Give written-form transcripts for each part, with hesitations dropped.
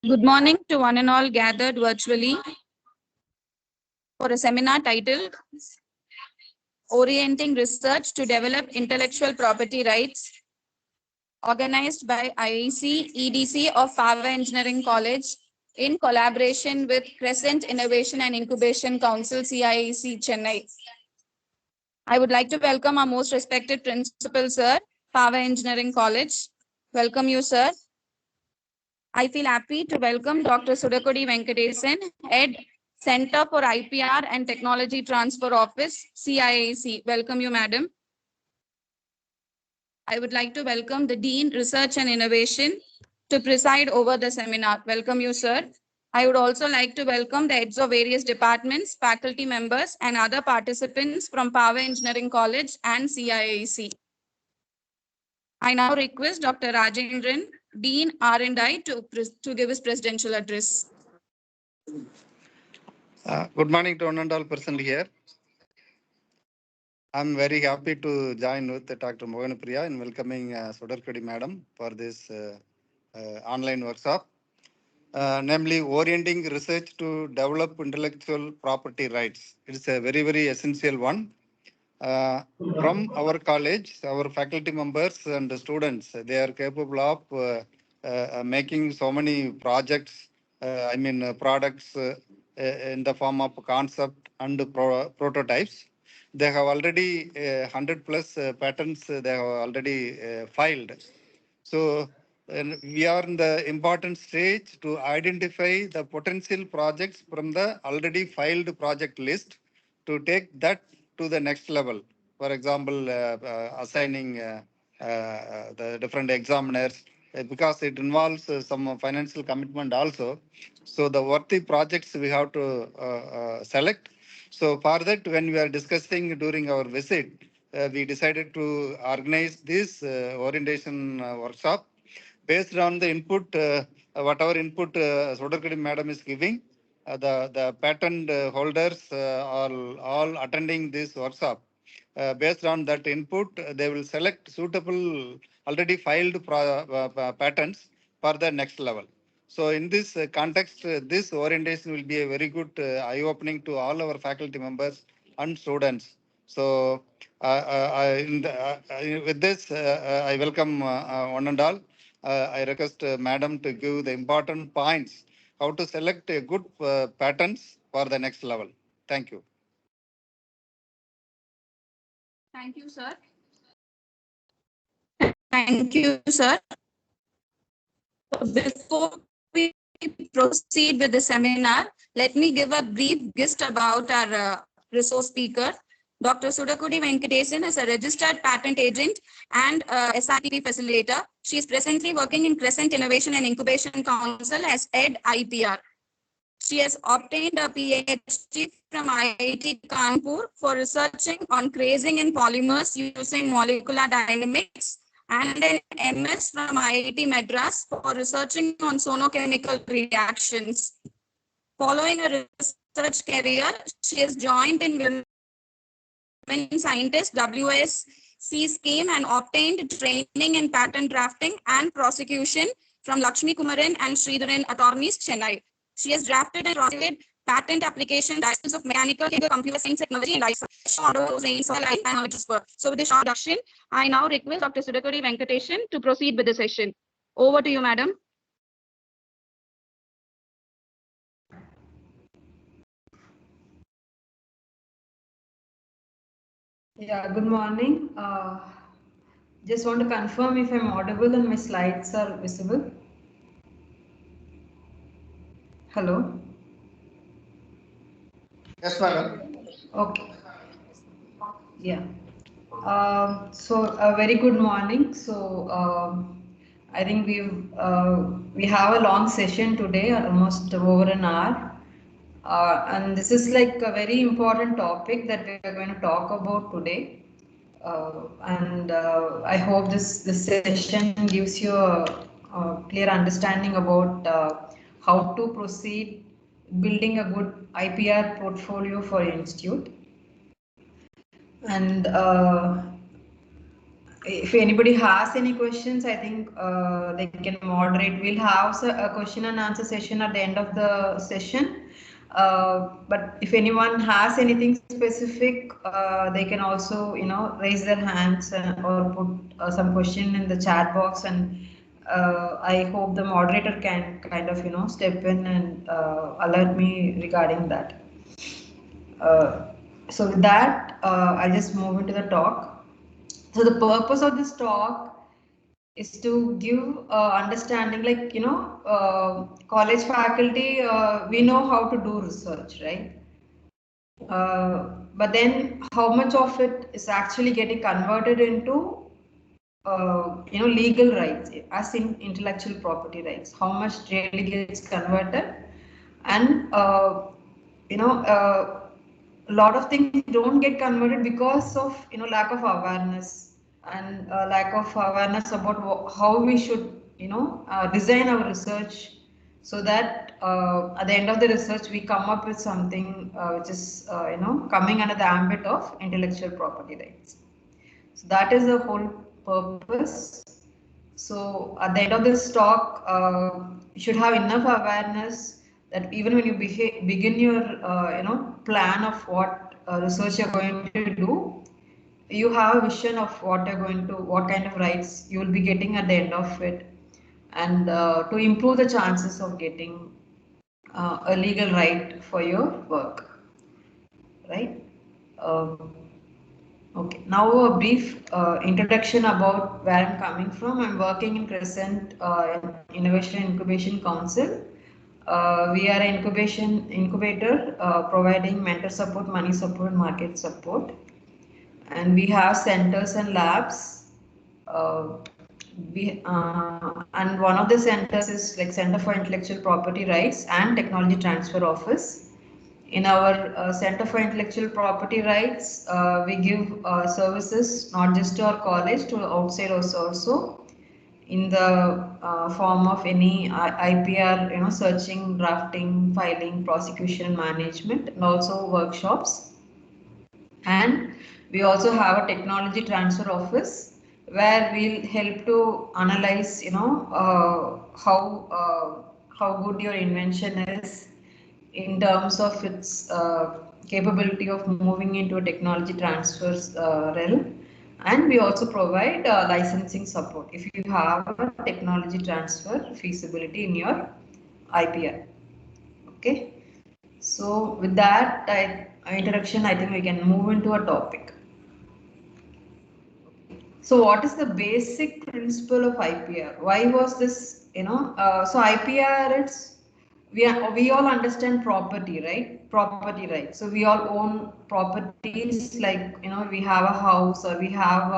Good morning to one and all gathered virtually for a seminar titled Orienting Research to Develop Intellectual Property Rights, organized by IIC EDC of Paavai Engineering College in collaboration with Crescent Innovation and Incubation Council CIIC Chennai. I would like to welcome our most respected principal, sir, Paavai Engineering College. Welcome you, sir. I feel happy to welcome Dr. Sudakodi Venkatesan, Head Center for IPR and Technology Transfer Office, CIIC. Welcome you, madam. I would like to welcome the Dean, Research and Innovation to preside over the seminar. Welcome you, sir. I would also like to welcome the heads of various departments, faculty members, and other participants from Paavai Engineering College and CIIC. I now request Dr. Rajendran, Dean R&I, to give his presidential address. Good morning to one and all present here. I'm very happy to join with Dr. Mohanpriya in welcoming Sudakodi Madam for this online workshop, namely Orienting Research to Develop Intellectual Property Rights. It's a very, very essential one. From our college, our faculty members and the students, they are capable of making so many projects, products in the form of concept and prototypes. They have already 100 plus patents they have already filed. So we are in the important stage to identify the potential projects from the already filed project list to take that to the next level. For example, assigning the different examiners, because it involves some financial commitment also. So the worthy projects we have to select. So for that, when we are discussing during our visit, we decided to organize this orientation workshop based on the input, whatever input Sudakodi Madam is giving. The patent holders are all attending this workshop. Based on that input, they will select suitable already filed patents for the next level. So in this context, this orientation will be a very good eye-opening to all our faculty members and students. So with this, I welcome one and all. I request Madam to give the important points, how to select a good patents for the next level. Thank you. Thank you, sir. Thank you, sir. Before we proceed with the seminar, let me give a brief gist about our resource speaker. Dr. Sudakodi Venkatesan is a registered patent agent and SRTP facilitator. She is presently working in Crescent Innovation and Incubation Council as Head IPR. She has obtained a PhD from IIT Kanpur for researching on crazing in polymers using molecular dynamics, and an MS from IIT Madras for researching on sonochemical reactions. Following a research career, she is joined in Women Scientist WSC scheme and obtained training in patent drafting and prosecution from Lakshmi Kumaran and Sridharan attorneys, Chennai. She has drafted and prosecuted patent application license of mechanical, computer science technology and license. So with this short introduction, I now request Dr. Sudakodi Venkatesan to proceed with the session. Over to you, madam. Yeah, good morning. Just want to confirm if I'm audible and my slides are visible. Hello? Yes, madam. Okay. Yeah. So a very good morning. So I think we have a long session today, almost over an hour. And this is like a very important topic that we are going to talk about today. I hope this session gives you a clear understanding about how to proceed building a good IPR portfolio for your institute. And if anybody has any questions, I think they can moderate. We'll have a question and answer session at the end of the session. But if anyone has anything specific, they can also, raise their hands or put some question in the chat box, and I hope the moderator can kind of, step in and alert me regarding that. So with that, I'll just move into the talk. So the purpose of this talk is to give understanding, like, college faculty, we know how to do research, right? But then how much of it is actually getting converted into, legal rights, as in intellectual property rights? How much really gets converted? And, a lot of things don't get converted because of, lack of awareness and lack of awareness about how we should, design our research, so that at the end of the research we come up with something which is, coming under the ambit of intellectual property rights. So that is the whole purpose. So at the end of this talk, you should have enough awareness that even when you begin your plan of what research you're going to do, you have a vision of what kind of rights you will be getting at the end of it, and to improve the chances of getting a legal right for your work, right? Okay, now a brief introduction about where I'm coming from. I'm working in Crescent Innovation Incubation Council. We are an incubator providing mentor support, money support, market support. And we have centers and labs. And one of the centers is like Center for Intellectual Property Rights and Technology Transfer Office. In our Center for Intellectual Property Rights, we give services not just to our college, to outside also, in the form of any IPR, searching, drafting, filing, prosecution, management, and also workshops. And we also have a technology transfer office where we'll help to analyze, how good your invention is in terms of its capability of moving into a technology transfers realm. And we also provide licensing support if you have a technology transfer feasibility in your IPR. Okay. So with that introduction, I think we can move into a topic. So what is the basic principle of IPR? Why was this, so IPR, we all understand property, right? Property rights. So we all own properties, like, we have a house, or we have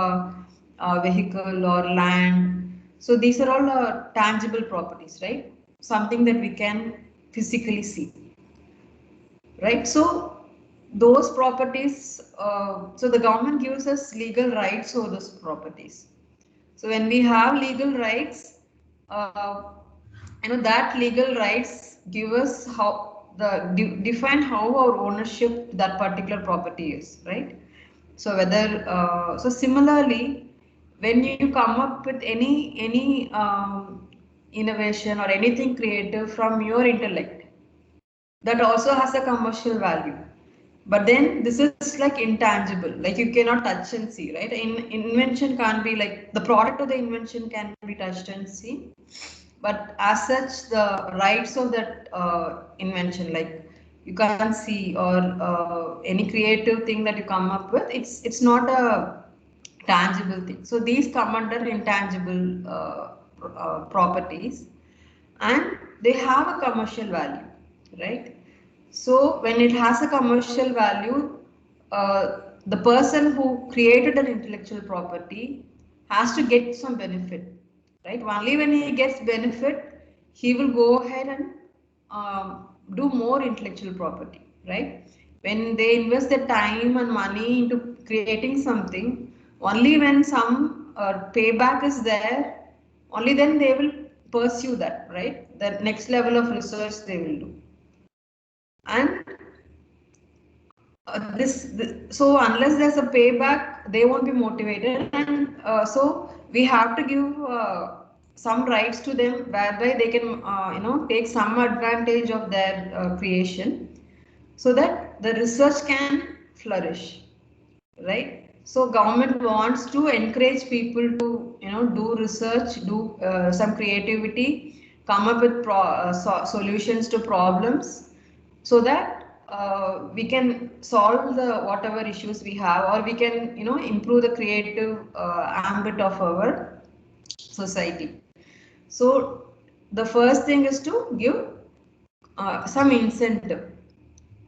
a vehicle or land. So these are all tangible properties, right? Something that we can physically see, right? So those properties, so the government gives us legal rights over those properties. So when we have legal rights, that legal rights give us define how our ownership that particular property is, right? So whether so similarly, when you come up with any innovation or anything creative from your intellect, that also has a commercial value. But then this is like intangible, like you cannot touch and see, right? Invention can't be like, the product of the invention can be touched and seen, but as such the rights of that invention, like, you can't see, or any creative thing that you come up with, it's not a tangible thing. So these come under intangible properties, and they have a commercial value, right? So when it has a commercial value, the person who created an intellectual property has to get some benefit, right? Only when he gets benefit, he will go ahead and do more intellectual property, right? When they invest their time and money into creating something, only when some payback is there, only then they will pursue that, right? The next level of research they will do. And So unless there's a payback, they won't be motivated, and so we have to give some rights to them whereby they can take some advantage of their creation, so that the research can flourish, right? So government wants to encourage people to do research, do some creativity, come up with solutions to problems, so that we can solve the whatever issues we have, or we can improve the creative ambit of our society. So the first thing is to give some incentive,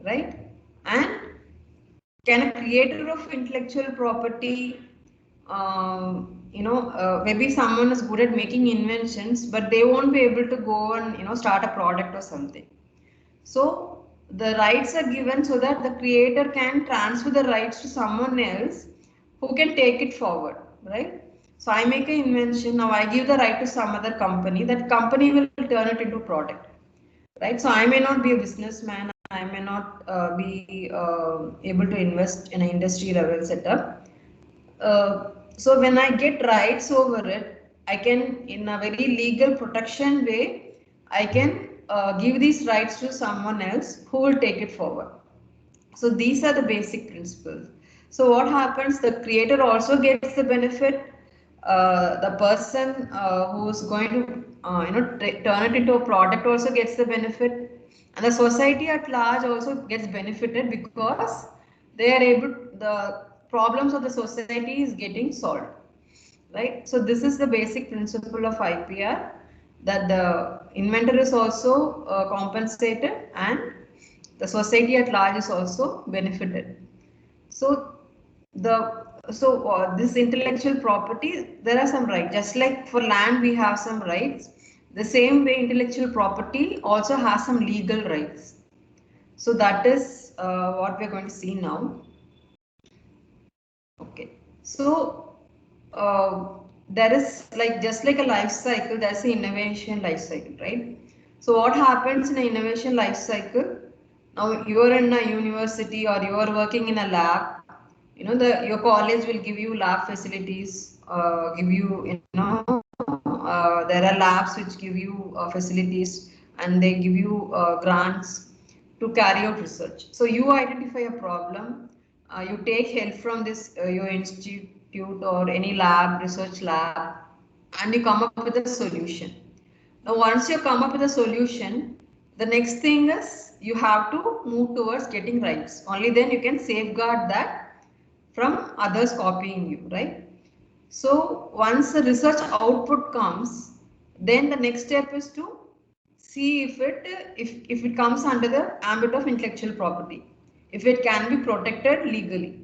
right? And can a creator of intellectual property, maybe someone is good at making inventions, but they won't be able to go and start a product or something. So the rights are given so that the creator can transfer the rights to someone else who can take it forward, right? So I make an invention, now I give the right to some other company, that company will turn it into product, right? So I may not be a businessman, I may not be able to invest in an industry level setup. So when I get rights over it, I can, in a very legal protection way, I can give these rights to someone else who will take it forward. So these are the basic principles. So what happens? The creator also gets the benefit. The person who's going to turn it into a product also gets the benefit, and the society at large also gets benefited because they are able. The problems of the society is getting solved, right? So this is the basic principle of IPR, that the inventor is also compensated and the society at large is also benefited. So this intellectual property, there are some rights. Just like for land we have some rights, the same way intellectual property also has some legal rights. So that is what we are going to see now. Okay, so there is, like, just like a life cycle, there's an innovation life cycle, right? So what happens in an innovation life cycle? Now you are in a university or you are working in a lab. Your college will give you lab facilities, give you, there are labs which give you facilities, and they give you grants to carry out research. So you identify a problem, you take help from this your institute or any lab, research lab, and you come up with a solution. Now once you come up with a solution, the next thing is you have to move towards getting rights. Only then you can safeguard that from others copying you, right? So once the research output comes, then the next step is to see if it comes under the ambit of intellectual property, if it can be protected legally.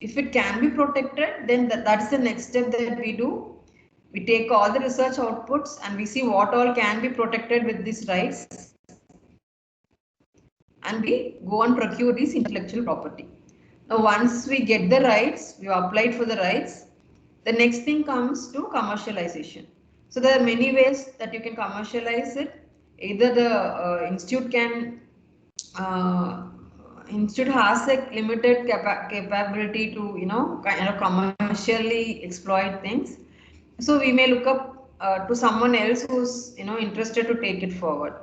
If it can be protected, then that is the next step that we do. We take all the research outputs and we see what all can be protected with these rights, and we go and procure this intellectual property. Now once we get the rights, we have applied for the rights, the next thing comes to commercialization. So there are many ways that you can commercialize it. Either the uh, institute has a limited capability to kind of commercially exploit things. So we may look up to someone else who's interested to take it forward.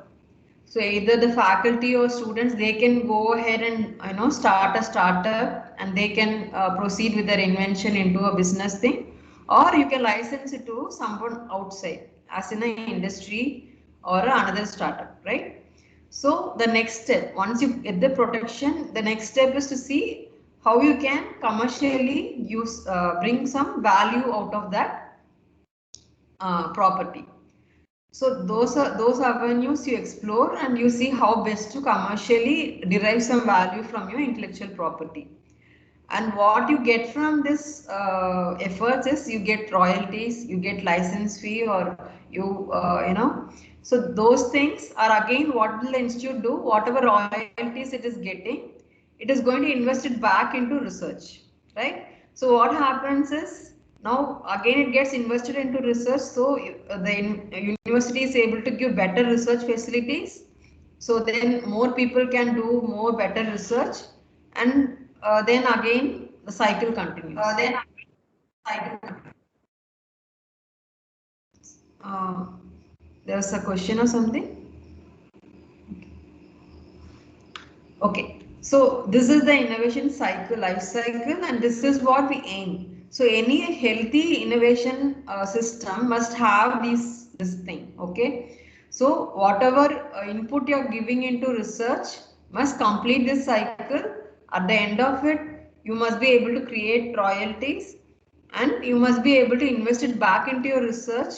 So either the faculty or students, they can go ahead and start a startup, and they can proceed with their invention into a business thing, or you can license it to someone outside, as in an industry or another startup, right? So the next step, once you get the protection, the next step is to see how you can commercially bring some value out of that property. So those avenues you explore, and you see how best to commercially derive some value from your intellectual property. And what you get from this efforts is you get royalties, you get license fee, or So those things are, again, what will the institute do? Whatever royalties it is getting, it is going to invest it back into research, right? So what happens is, now again it gets invested into research. So the university is able to give better research facilities. So then more people can do more better research, and then again the cycle continues. There's a question or something. Okay, so this is the innovation cycle, life cycle, and this is what we aim. So any healthy innovation system must have this thing. Okay, so whatever input you're giving into research must complete this cycle. At the end of it, you must be able to create royalties, and you must be able to invest it back into your research,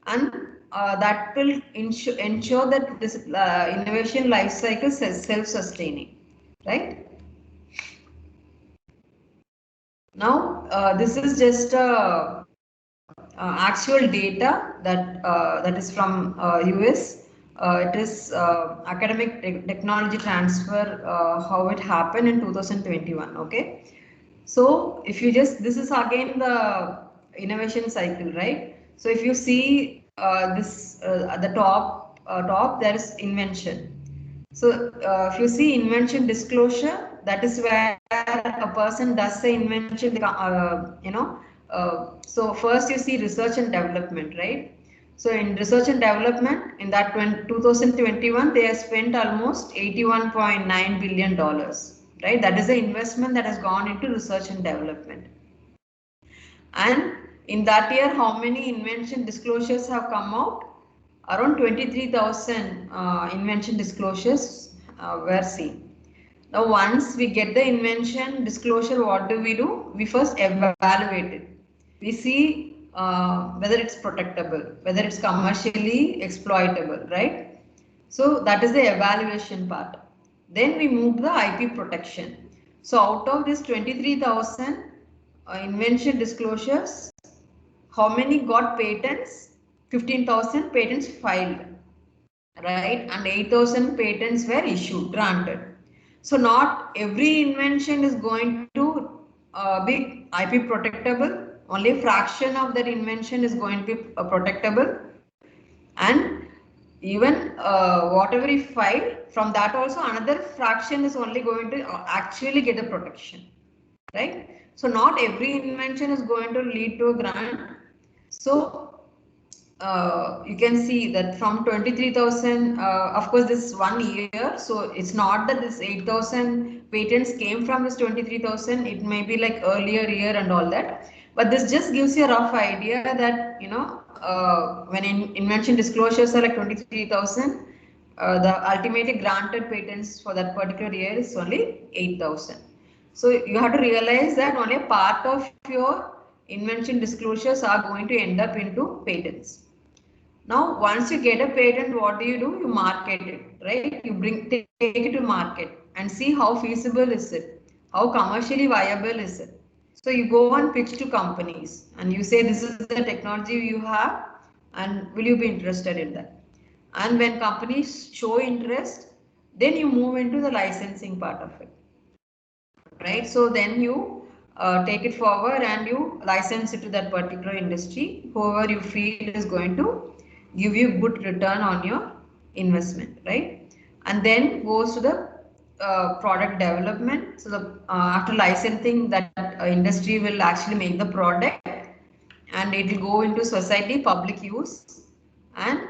and that will ensure that this innovation life cycle is self-sustaining, right? Now this is just actual data that is from US. It is academic technology transfer, how it happened in 2021. Okay, so if you just, this is again the innovation cycle, right? So if you see this at the top there is invention. So if you see invention disclosure, that is where a person does the invention, so first you see research and development, right? So in research and development, in that 2021, they have spent almost $81.9 billion, right? That is the investment that has gone into research and development. And in that year, how many invention disclosures have come out? Around 23,000 invention disclosures were seen. Now, once we get the invention disclosure, what do? We first evaluate it. We see whether it's protectable, whether it's commercially exploitable, right? So that is the evaluation part. Then we move to the IP protection. So out of this 23,000 invention disclosures, how many got patents? 15,000 patents filed, right? And 8,000 patents were issued, granted. So not every invention is going to be IP protectable. Only a fraction of that invention is going to be protectable. And even whatever we file, from that also another fraction is only going to actually get the protection, right? So not every invention is going to lead to a grant. So you can see that from 23,000, of course, this 1 year. So it's not that this 8,000 patents came from this 23,000. It may be like earlier year and all that. But this just gives you a rough idea that, when invention disclosures are like 23,000, the ultimately granted patents for that particular year is only 8,000. So you have to realize that only a part of your invention disclosures are going to end up into patents. Now, once you get a patent, what do? You market it, right? You take it to market and see how feasible is it, how commercially viable is it. So you go and pitch to companies and you say this is the technology you have, and will you be interested in that? And when companies show interest, then you move into the licensing part of it, right? So then you take it forward and you license it to that particular industry, whoever you feel is going to give you good return on your investment, right? And then goes to the product development. So the after licensing, that industry will actually make the product, and it will go into society, public use, and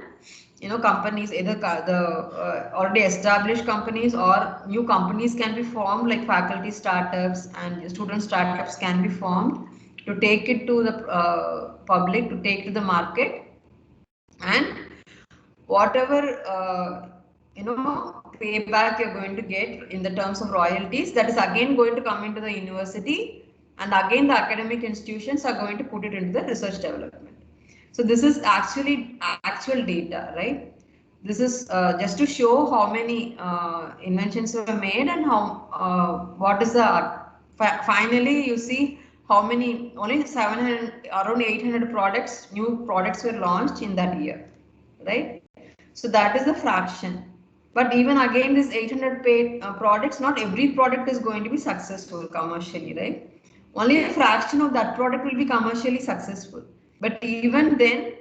companies, either the already established companies or new companies can be formed, like faculty startups and student startups can be formed to take it to the public, to take to the market. And whatever payback you're going to get in the terms of royalties, that is again going to come into the university, and again the academic institutions are going to put it into the research development. So this is actually actual data, right? This is just to show how many inventions were made and how what is the finally you see how many, only 700, around 800 products, new products were launched in that year, right? So that is the fraction. But even again, this 800 paid products, not every product is going to be successful commercially, right? Only a fraction of that product will be commercially successful. But even then,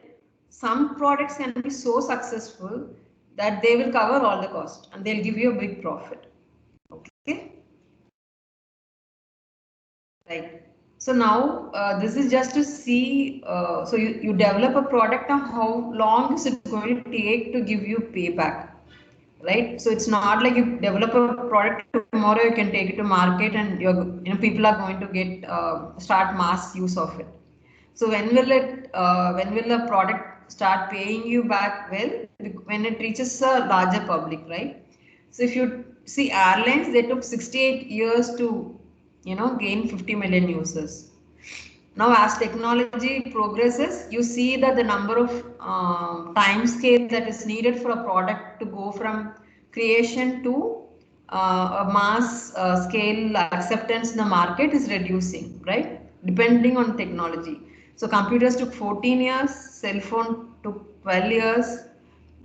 some products can be so successful that they will cover all the cost and they'll give you a big profit. Okay. right? So now this is just to see, so you develop a product, now how long is it going to take to give you payback, right? So it's not like you develop a product tomorrow, you can take it to market and people are going to get start mass use of it. So when will the product start paying you back? Well, when it reaches a larger public, right? So if you see airlines, they took 68 years to gain 50 million users. Now, as technology progresses, you see that the number of time scale that is needed for a product to go from creation to a mass scale acceptance in the market is reducing, right? Depending on technology. So computers took 14 years, cell phone took 12 years,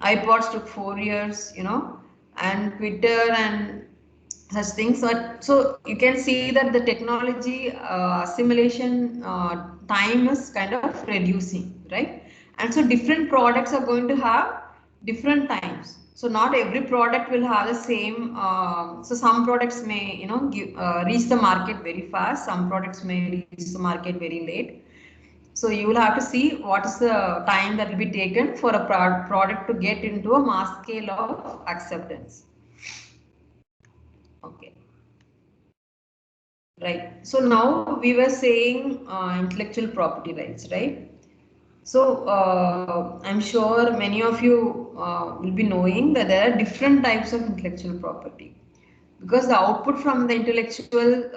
iPods took 4 years, and Twitter and such things. So you can see that the technology assimilation time is kind of reducing, right? And so different products are going to have different times. So not every product will have the same. So some products may reach the market very fast. Some products may reach the market very late. So you will have to see what is the time that will be taken for a product to get into a mass scale of acceptance. Okay. Right. So now we were saying intellectual property rights, right? So I'm sure many of you will be knowing that there are different types of intellectual property, because the output from the intellectual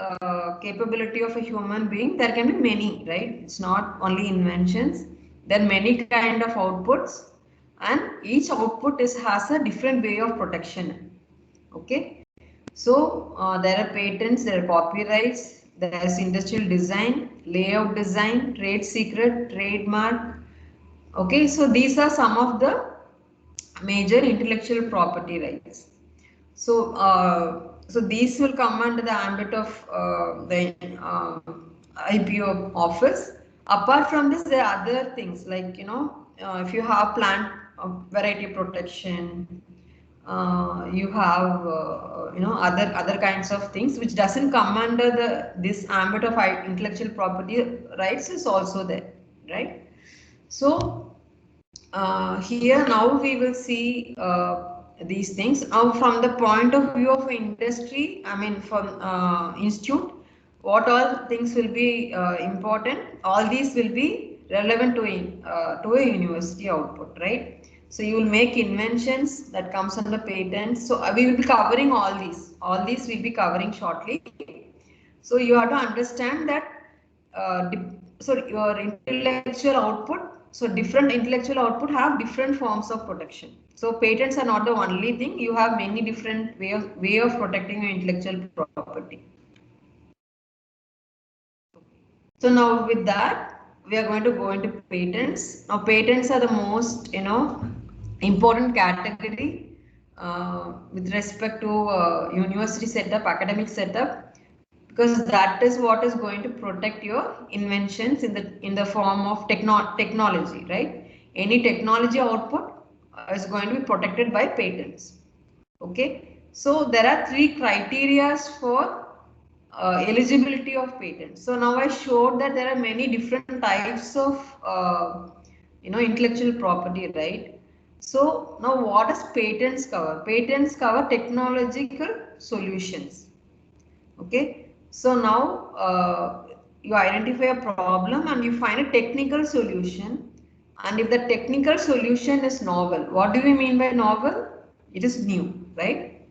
capability of a human being, there can be many, right? It's not only inventions. There are many kind of outputs, and each output has a different way of protection. Okay. So there are patents, there are copyrights, there is industrial design, layout design, trade secret, trademark. Okay, so these are some of the major intellectual property rights. So so these will come under the ambit of the IPO office. Apart from this, there are other things like if you have plant variety protection, you have other kinds of things which doesn't come under this ambit of intellectual property rights is also there, right? So here now we will see these things. Now from the point of view of industry, I mean from institute, what all things will be important? All these will be relevant to a university output, right? So you will make inventions that comes under patents. So we will be covering all these. All these we'll be covering shortly. So you have to understand that so your intellectual output, so different intellectual output have different forms of protection. So patents are not the only thing. You have many different way of protecting your intellectual property. So now with that, we are going to go into patents. Now patents are the most important category with respect to university setup, academic setup, because that is what is going to protect your inventions in the form of technology, right? Any technology output is going to be protected by patents. Okay, so there are three criteria for eligibility of patents. So now I showed that there are many different types of intellectual property, right? So now what does patents cover? Patents cover technological solutions. Okay, so now you identify a problem and you find a technical solution, and if the technical solution is novel, what do we mean by novel? It is new, right?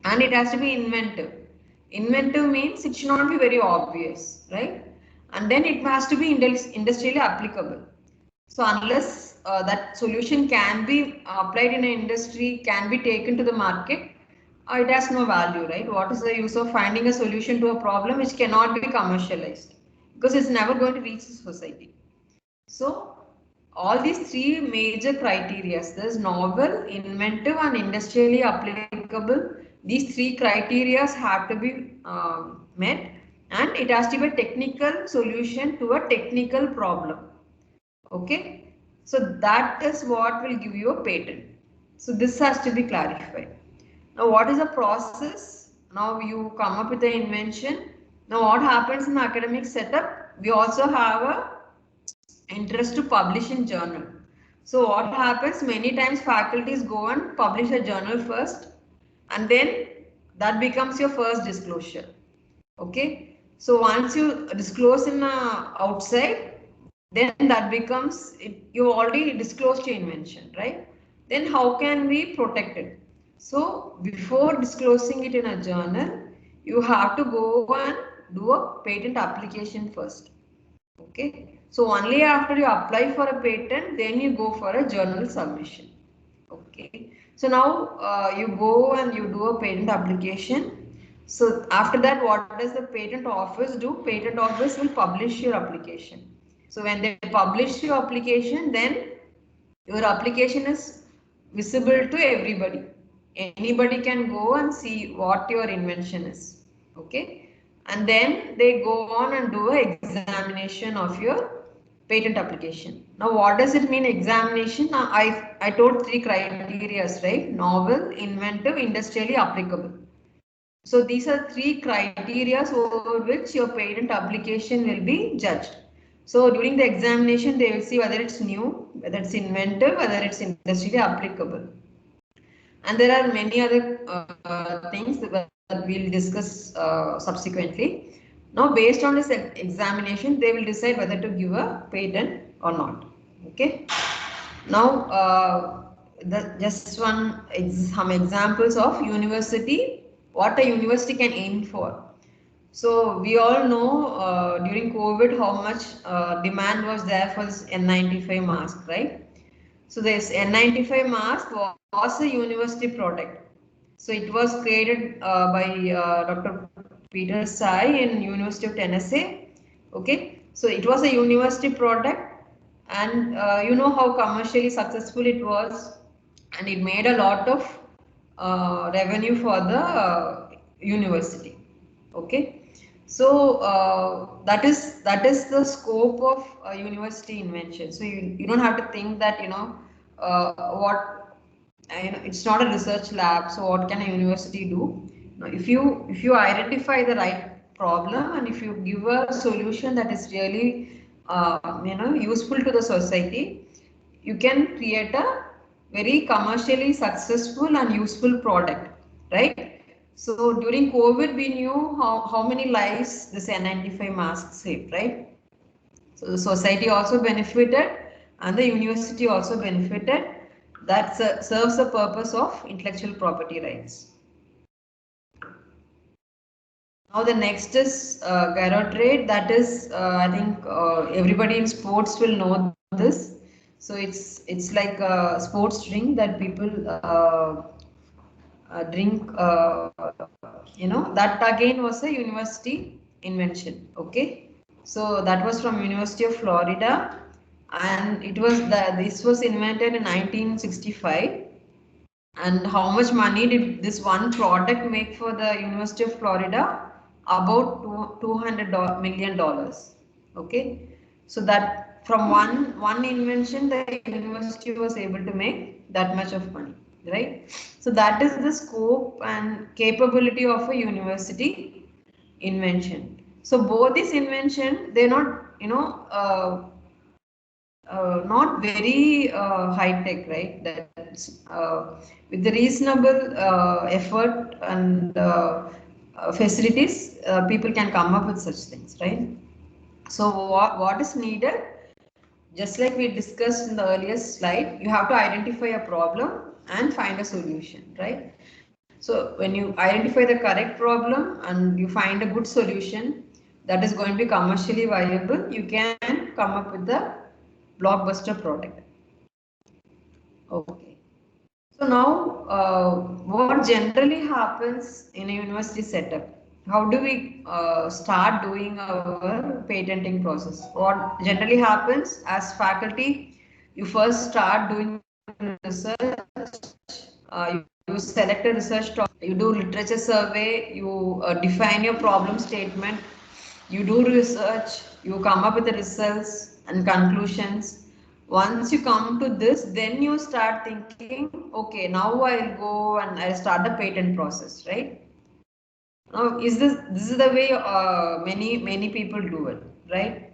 And it has to be inventive. Inventive means it should not be very obvious, right? And then it has to be industrially applicable. So unless that solution can be applied in an industry, can be taken to the market, it has no value, right? What is the use of finding a solution to a problem which cannot be commercialized? Because it's never going to reach the society. So all these three major criteria, there's novel, inventive and industrially applicable. These three criteria have to be met, and it has to be a technical solution to a technical problem. Okay, so that is what will give you a patent. So this has to be clarified. Now what is the process? Now you come up with the invention, Now what happens in the academic setup? We also have a interest to publish in journal. So what happens, many times faculties go and publish a journal first, and then that becomes your first disclosure. Okay, so once you disclose in outside, then that becomes it, you already disclosed your invention, right? Then how can we protect it? So before disclosing it in a journal, you have to go and do a patent application first. Okay, so only after you apply for a patent, then you go for a journal submission. Okay, so now you go and you do a patent application. So after that, what does the patent office do? Patent office will publish your application. So when they publish your application, then your application is visible to everybody. Anybody can go and see what your invention is. Okay, and then they go on and do an examination of your patent application. Now what does it mean examination? Now, I told three criteria, right? Novel, inventive, industrially applicable. So these are three criteria over which your patent application will be judged. So during the examination, they will see whether it's new, whether it's inventive, whether it's industrially applicable. And there are many other things that we'll discuss subsequently. Now, based on this examination, they will decide whether to give a patent or not. Okay. Now, just some examples of university, what a university can aim for. So we all know during COVID how much demand was there for this N95 mask, right? So this N95 mask was a university product. So it was created by Dr. Peter Sai in University of Tennessee. Okay, so it was a university product, and you know how commercially successful it was, and it made a lot of revenue for the university. Okay, so that is the scope of university invention. So you don't have to think that what it's not a research lab, so what can a university do? Now, if you identify the right problem, and if you give a solution that is really useful to the society, you can create a very commercially successful and useful product, right? So during COVID, we knew how many lives this N95 mask saved, right? So the society also benefited and the university also benefited. That serves the purpose of intellectual property rights. Now the next is gyro trade. That is, I think everybody in sports will know this. So it's like a sports drink that people drink. That again was a university invention. Okay, so that was from University of Florida, and this was invented in 1965. And how much money did this one product make for the University of Florida? About $200 million. Okay, so that from one invention, the university was able to make that much of money, right? So that is the scope and capability of a university invention. So both this invention, they're not not very high tech, right? That's with the reasonable effort and facilities, people can come up with such things, right? So what is needed? Just like we discussed in the earlier slide, you have to identify a problem and find a solution, right? So when you identify the correct problem and you find a good solution that is going to be commercially viable, you can come up with the blockbuster product. Okay. So now, what generally happens in a university setup? How do we start doing our patenting process? What generally happens as faculty, you first start doing research, you select a research topic, you do literature survey, you define your problem statement, you do research, you come up with the results and conclusions. Once you come to this, then you start thinking, okay, now I'll go and I'll start the patent process, right? Now, this is the way many people do it, right?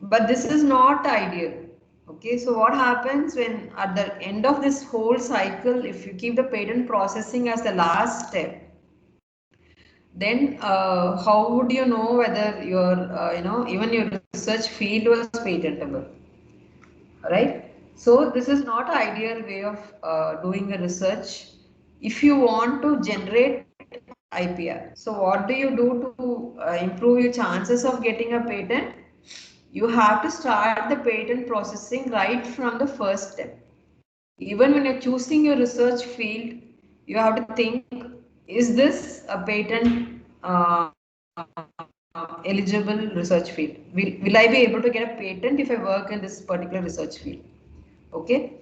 But this is not ideal. Okay, so what happens when at the end of this whole cycle, if you keep the patent processing as the last step, then how would you know whether your even your research field was patentable, right? So this is not an ideal way of doing a research if you want to generate IPR. So what do you do to improve your chances of getting a patent? You have to start the patent processing right from the first step. Even when you're choosing your research field, you have to think, is this a patent eligible research field? Will I be able to get a patent if I work in this particular research field? Okay.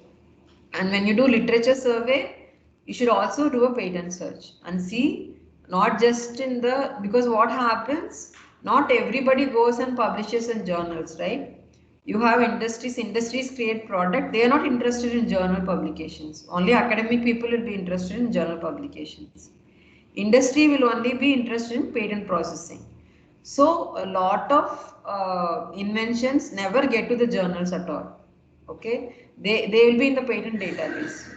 And when you do literature survey, you should also do a patent search and see, not just in the, because what happens, not everybody goes and publishes in journals, right? You have industries create product, they are not interested in journal publications. Only academic people will be interested in journal publications. Industry will only be interested in patent processing. So a lot of inventions never get to the journals at all. Okay, they will be in the patent database.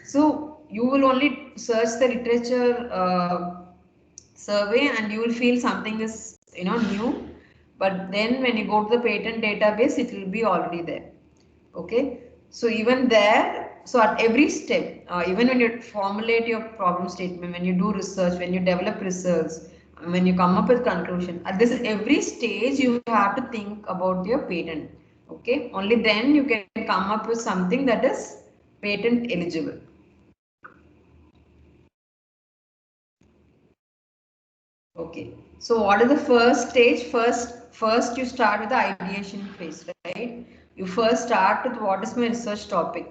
So you will only search the literature survey and you will feel something is new. But then when you go to the patent database, it will be already there. Okay, so even there, so at every step, even when you formulate your problem statement, when you do research, when you develop results, when you come up with conclusion, at this every stage you have to think about your patent. Okay, only then you can come up with something that is patent eligible. Okay, so what is the first stage? First you start with the ideation phase, right? You first start with what is my research topic.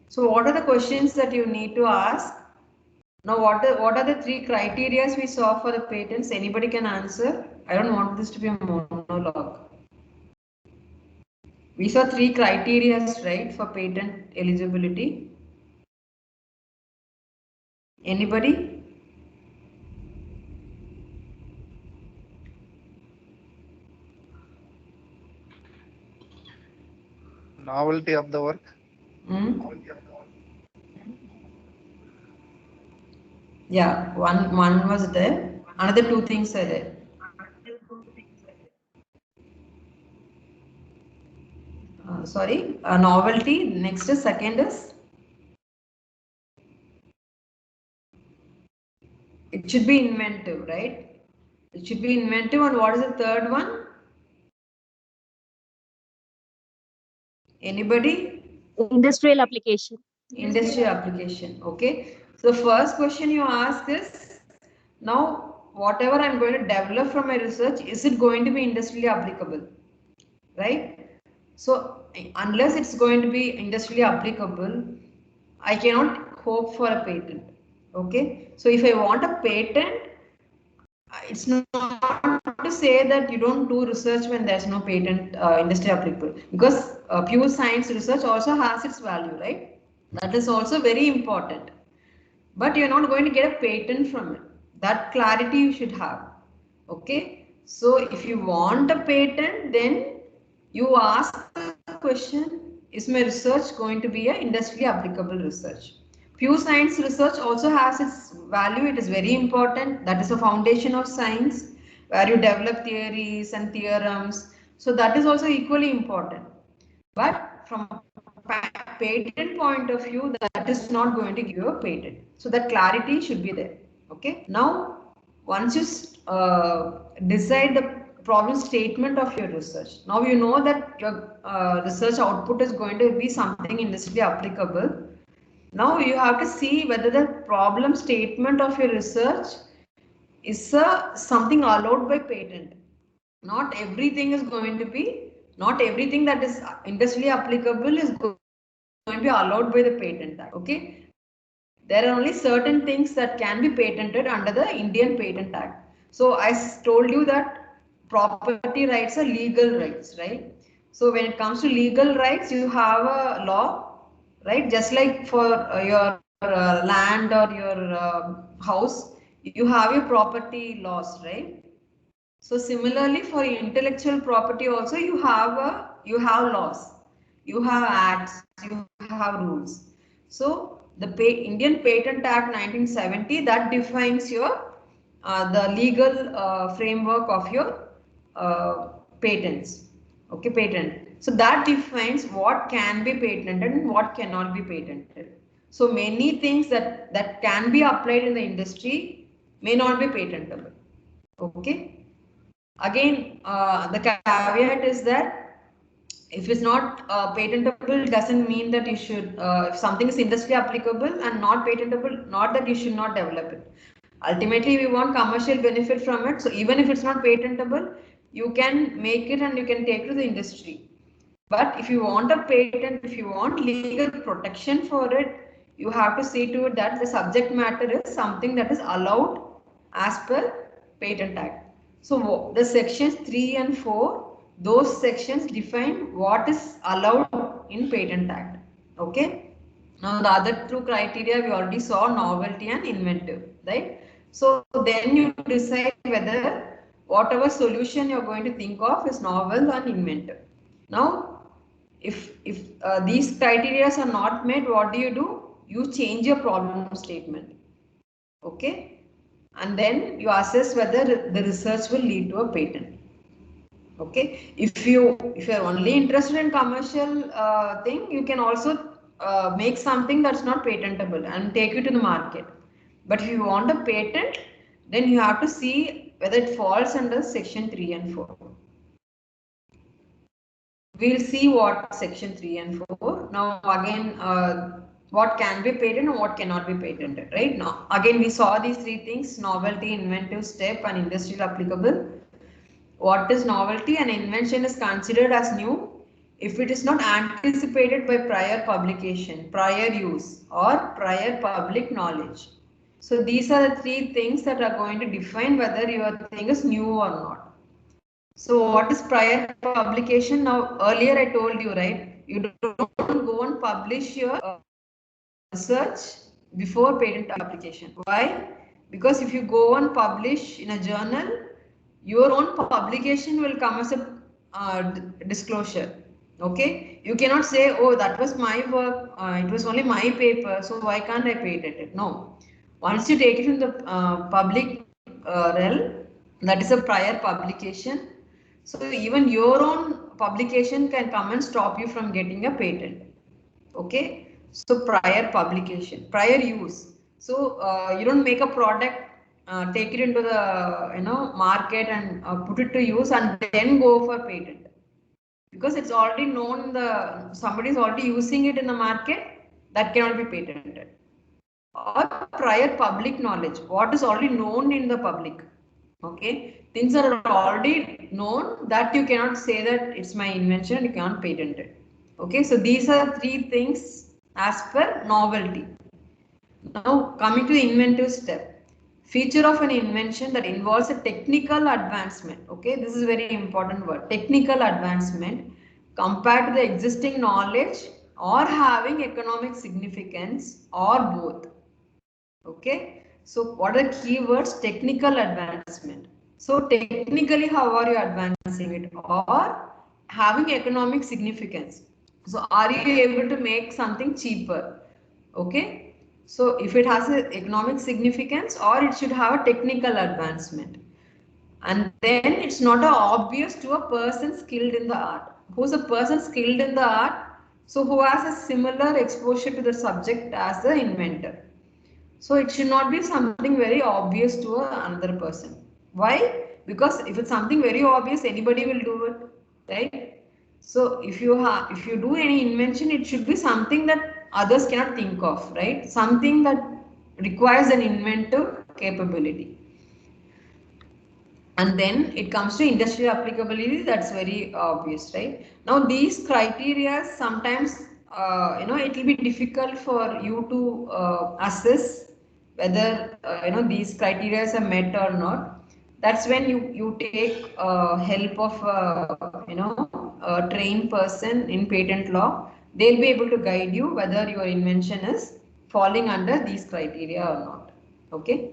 So what are the questions that you need to ask? Now what are the three criteria we saw for the patents? Anybody can answer? I don't want this to be a monologue. We saw three criteria, right, for patent eligibility. Anybody? Novelty of the work. Hmm? Yeah, one was there. Another two things are there. Sorry, novelty. Next is second is it should be inventive, right? It should be inventive. And what is the third one? Anybody? Industrial application. Industrial application. Okay. So the first question you ask is, now whatever I'm going to develop from my research, is it going to be industrially applicable? Right? So unless it's going to be industrially applicable, I cannot hope for a patent. Okay. So if I want a patent, it's not to say that you don't do research when there's no patent industry applicable, because pure science research also has its value, right? That is also very important, but you're not going to get a patent from it. That clarity you should have. Okay, so if you want a patent, then you ask the question, is my research going to be a industrially applicable research? Pure science research also has its value. It is very important. That is the foundation of science, where you develop theories and theorems. So that is also equally important. But from a patent point of view, that is not going to give you a patent. So that clarity should be there. Okay. Now, once you decide the problem statement of your research, now you know that your research output is going to be something industrially applicable. Now you have to see whether the problem statement of your research is something allowed by patent. Not everything is going to be, not everything that is industrially applicable is going to be allowed by the Patent Act. Okay, there are only certain things that can be patented under the Indian Patent Act. So I told you that property rights are legal rights, right? So when it comes to legal rights, you have a law, right? Just like for your land or your house, you you have your property laws, right? So similarly for intellectual property also you have laws, you have acts, you have rules. So the Indian Patent Act 1970 that defines your the legal framework of your patents. Okay, patent. So that defines what can be patented and what cannot be patented. So many things that can be applied in the industry may not be patentable. Okay. Again, the caveat is that if it's not patentable, doesn't mean that you should, if something is industry applicable and not patentable, not that you should not develop it. Ultimately, we want commercial benefit from it. So even if it's not patentable, you can make it and you can take it to the industry. But if you want a patent, if you want legal protection for it, you have to see to it that the subject matter is something that is allowed as per Patent Act. So the sections 3 and 4, those sections define what is allowed in Patent Act. Okay. Now the other two criteria we already saw, novelty and inventive, right? So then you decide whether whatever solution you're going to think of is novel and inventive. Now, if these criteria are not met, what do? You change your problem statement. Okay, and then you assess whether the research will lead to a patent. Okay, if you are only interested in commercial thing, you can also make something that's not patentable and take it to the market. But if you want a patent, then you have to see whether it falls under section 3 and 4. We'll see what section 3 and 4. Now again, what can be patented and what cannot be patented, right? Now again, we saw these three things: novelty, inventive step, and industrial applicable. What is novelty? An invention is considered as new if it is not anticipated by prior publication, prior use, or prior public knowledge. So these are the three things that are going to define whether your thing is new or not. So what is prior publication? Now earlier I told you, right, you don't go and publish your research before patent application. Why? Because if you go and publish in a journal, your own publication will come as a disclosure. Okay, you cannot say, oh, that was my work, it was only my paper, so why can't I patent it? No, once you take it in the public realm, that is a prior publication. So even your own publication can come and stop you from getting a patent. Okay, so prior publication, prior use. So you don't make a product, take it into the market and put it to use and then go for patent, because it's already known, somebody is already using it in the market, that cannot be patented. Or prior public knowledge, what is already known in the public. Okay, things are already known that you cannot say that it's my invention, you cannot patent it. Okay, so these are three things as per novelty. Now coming to the inventive step, feature of an invention that involves a technical advancement. Okay, this is a very important word, technical advancement compared to the existing knowledge, or having economic significance, or both. Okay, so what are the keywords? Technical advancement. So technically, how are you advancing it, or having economic significance? So are you able to make something cheaper? Okay, so if it has an economic significance, or it should have a technical advancement, and then it's not obvious to a person skilled in the art. Who's a person skilled in the art? So who has a similar exposure to the subject as the inventor. So it should not be something very obvious to another person. Why? Because if it's something very obvious, anybody will do it, right? So if you do any invention, it should be something that others cannot think of, right? Something that requires an inventive capability. And then it comes to industrial applicability, that's very obvious, right? Now these criteria sometimes, it will be difficult for you to assess whether, these criteria are met or not. That's when you take help of, a trained person in patent law. They'll be able to guide you whether your invention is falling under these criteria or not. Okay.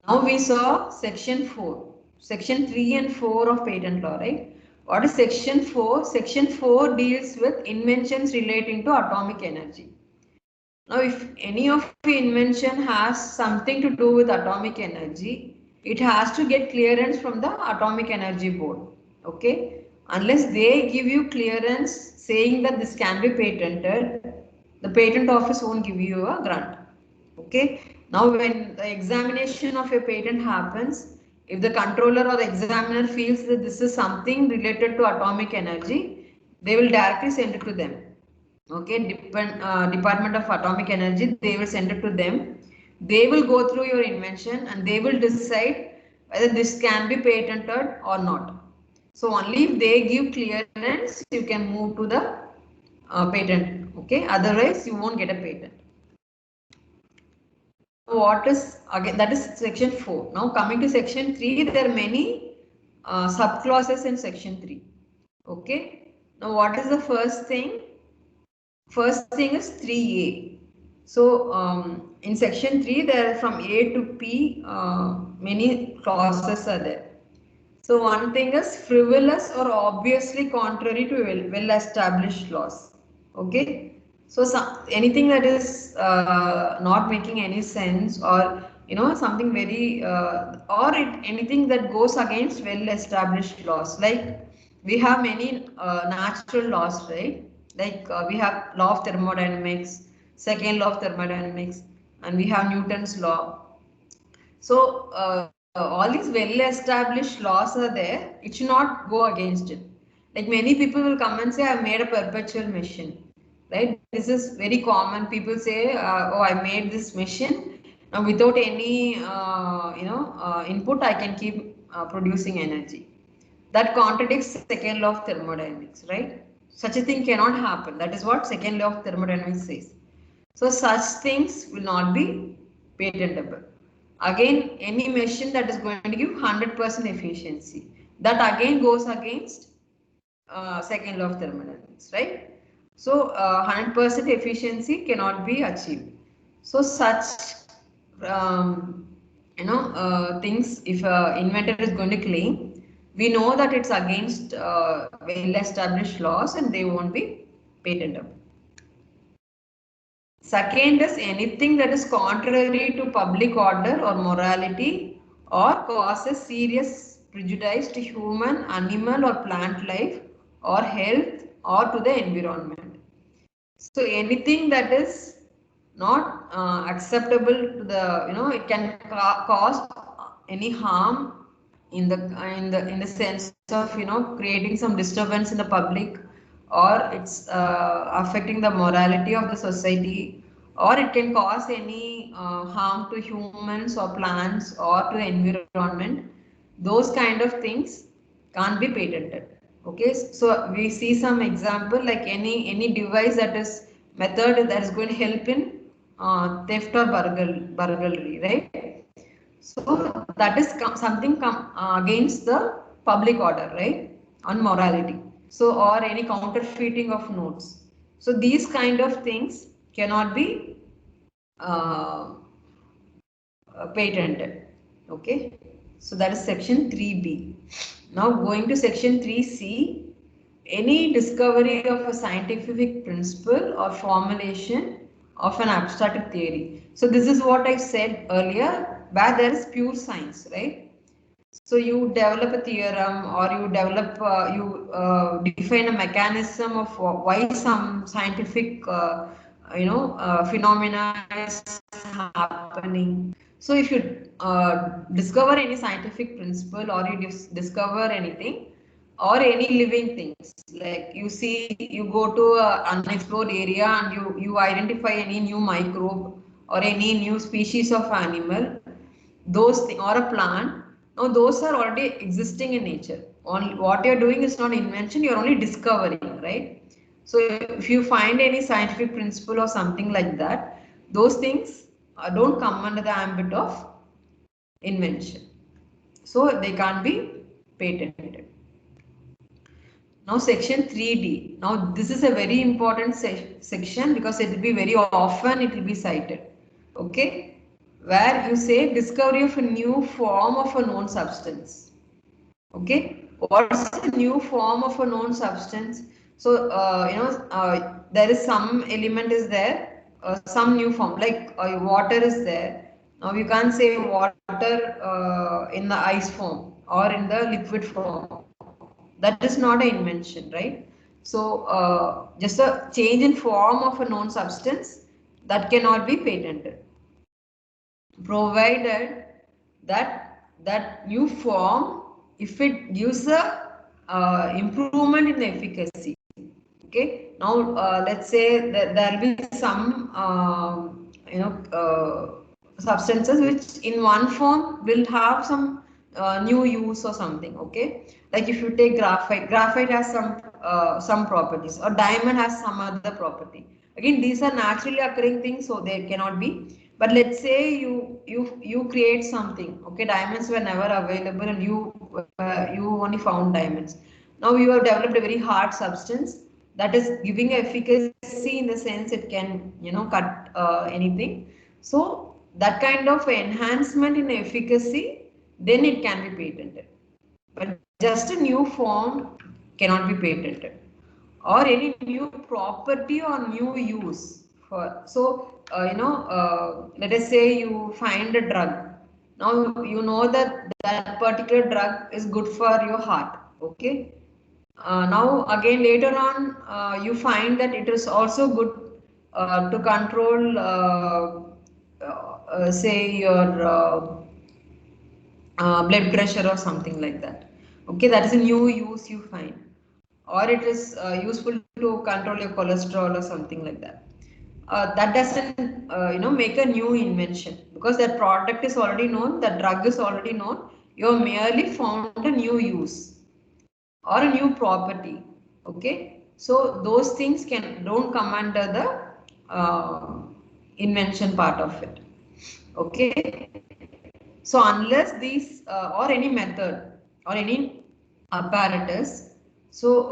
Now we saw section 4, section 3 and 4 of patent law, right? What is section 4? Section 4 deals with inventions relating to atomic energy. Now, if any of the invention has something to do with atomic energy, it has to get clearance from the Atomic Energy Board. Okay, unless they give you clearance saying that this can be patented, the patent office won't give you a grant. Okay, now when the examination of a patent happens, if the controller or the examiner feels that this is something related to atomic energy, they will directly send it to them. Okay, Department of Atomic Energy, they will send it to them. They will go through your invention and they will decide whether this can be patented or not. So only if they give clearance, you can move to the patent. Okay, otherwise you won't get a patent. What is, again, that is section 4. Now coming to section 3, there are many subclauses in section 3. Okay, now what is the first thing? First thing is 3A. So in section 3, there are from A to P, many clauses are there. So one thing is frivolous or obviously contrary to well-established laws. Okay. So anything that is not making any sense, or something very anything that goes against well-established laws. Like we have many natural laws, right? Like we have law of thermodynamics, second law of thermodynamics, and we have Newton's law. So all these well-established laws are there. It should not go against it. Like many people will come and say, "I've made a perpetual machine." Right? This is very common. People say, "Oh, I made this machine. Now without any input, I can keep producing energy." That contradicts second law of thermodynamics, right? Such a thing cannot happen. That is what second law of thermodynamics says. So such things will not be patentable. Again, any machine that is going to give 100% efficiency, that again goes against second law of thermodynamics, right? So 100% efficiency cannot be achieved. So such things, if inventor is going to claim, we know that it's against well-established laws and they won't be patentable. Second is anything that is contrary to public order or morality or causes serious prejudice to human, animal or plant life or health or to the environment. So anything that is not acceptable to the, it can cause any harm in the sense of creating some disturbance in the public, or it's affecting the morality of the society, or it can cause any harm to humans or plants or to the environment. Those kind of things can't be patented. Okay, so we see some example, like any device that is method that is going to help in theft or burglary, right? So that is something against the public order, right, on morality. So or any counterfeiting of notes. So these kind of things cannot be uh, patented. Okay, so that is section 3B. Now going to section 3C, any discovery of a scientific principle or formulation of an abstract theory. So this is what I said earlier, where there is pure science, right? So you develop a theorem, or you develop, define a mechanism of why some scientific, phenomena is happening. So if you discover any scientific principle, or you discover anything, or any living things, like you see, you go to an unexplored area and you identify any new microbe or any new species of animal, those things, or a plant. Now those are already existing in nature. Only what you're doing is not invention, you're only discovering, right? So if you find any scientific principle or something like that, those things don't come under the ambit of invention, so they can't be patented. Now section 3D. Now this is a very important section, because it will be very often it will be cited. Okay. where you say discovery of a new form of a known substance. Okay, what's the new form of a known substance? So there is some element is there, some new form, like water is there. Now you can't say water in the ice form or in the liquid form. That is not an invention, right? So just a change in form of a known substance, that cannot be patented, provided that new form, if it gives a improvement in the efficacy. Okay, now let's say that there will be some substances which in one form will have some new use or something. Okay, like if you take graphite has some properties, or diamond has some other property. Again, these are naturally occurring things, so they cannot be. But let's say you create something. Okay, diamonds were never available, and you only found diamonds. Now you have developed a very hard substance that is giving efficacy in the sense it can cut anything. So that kind of enhancement in efficacy, then it can be patented. But just a new form cannot be patented, or any new property or new use for. So let us say you find a drug. Now you know that that particular drug is good for your heart. Okay, now again later on you find that it is also good to control say your blood pressure or something like that. Okay, that is a new use you find, or it is useful to control your cholesterol or something like that. That doesn't make a new invention, because that product is already known, that drug is already known. You have merely found a new use or a new property. Okay, so those things don't come under the invention part of it. Okay, so unless these or any method or any apparatus, so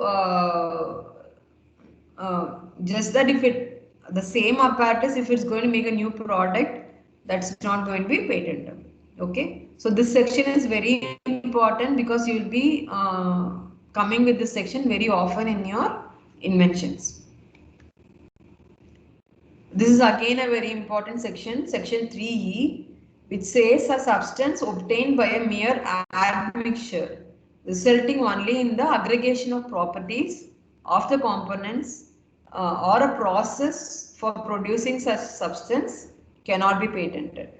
just that if it the same apparatus, if it's going to make a new product, that's not going to be patentable. Okay, so this section is very important, because you will be coming with this section very often in your inventions. This is again a very important section, section 3E, which says a substance obtained by a mere admixture, resulting only in the aggregation of properties of the components or a process for producing such substance, cannot be patented.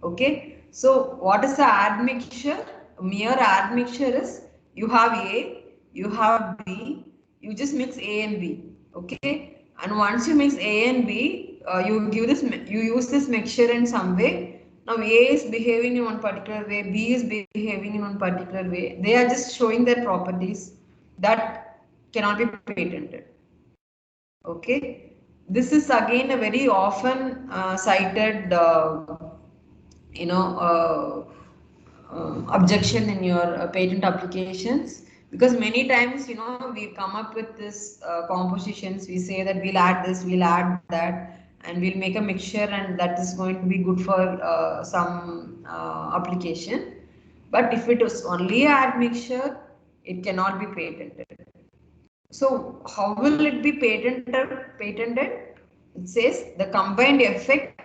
Okay, so what is the admixture? Mere admixture is you have A, you have B, you just mix A and B. Okay, and once you mix A and B, you use this mixture in some way. Now A is behaving in one particular way, B is behaving in one particular way. They are just showing their properties, that cannot be patented. Okay, this is again a very often cited objection in your patent applications, because many times we come up with this compositions. We say that we'll add this, we'll add that, and we'll make a mixture, and that is going to be good for some application. But if it is only admixture, it cannot be patented. So how will it be patented? It says the combined effect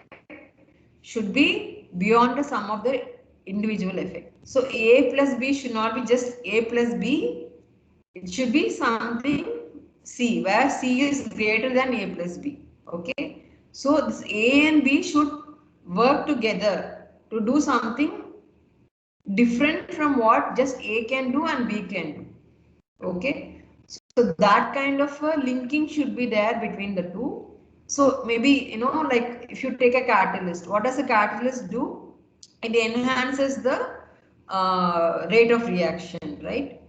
should be beyond the sum of the individual effect. So A plus B should not be just A plus B. It should be something C, where C is greater than A plus B. Okay. So this A and B should work together to do something different from what just A can do and B can do. Okay, so that kind of a linking should be there between the two. So maybe like if you take a catalyst, what does a catalyst do? It enhances the rate of reaction, right?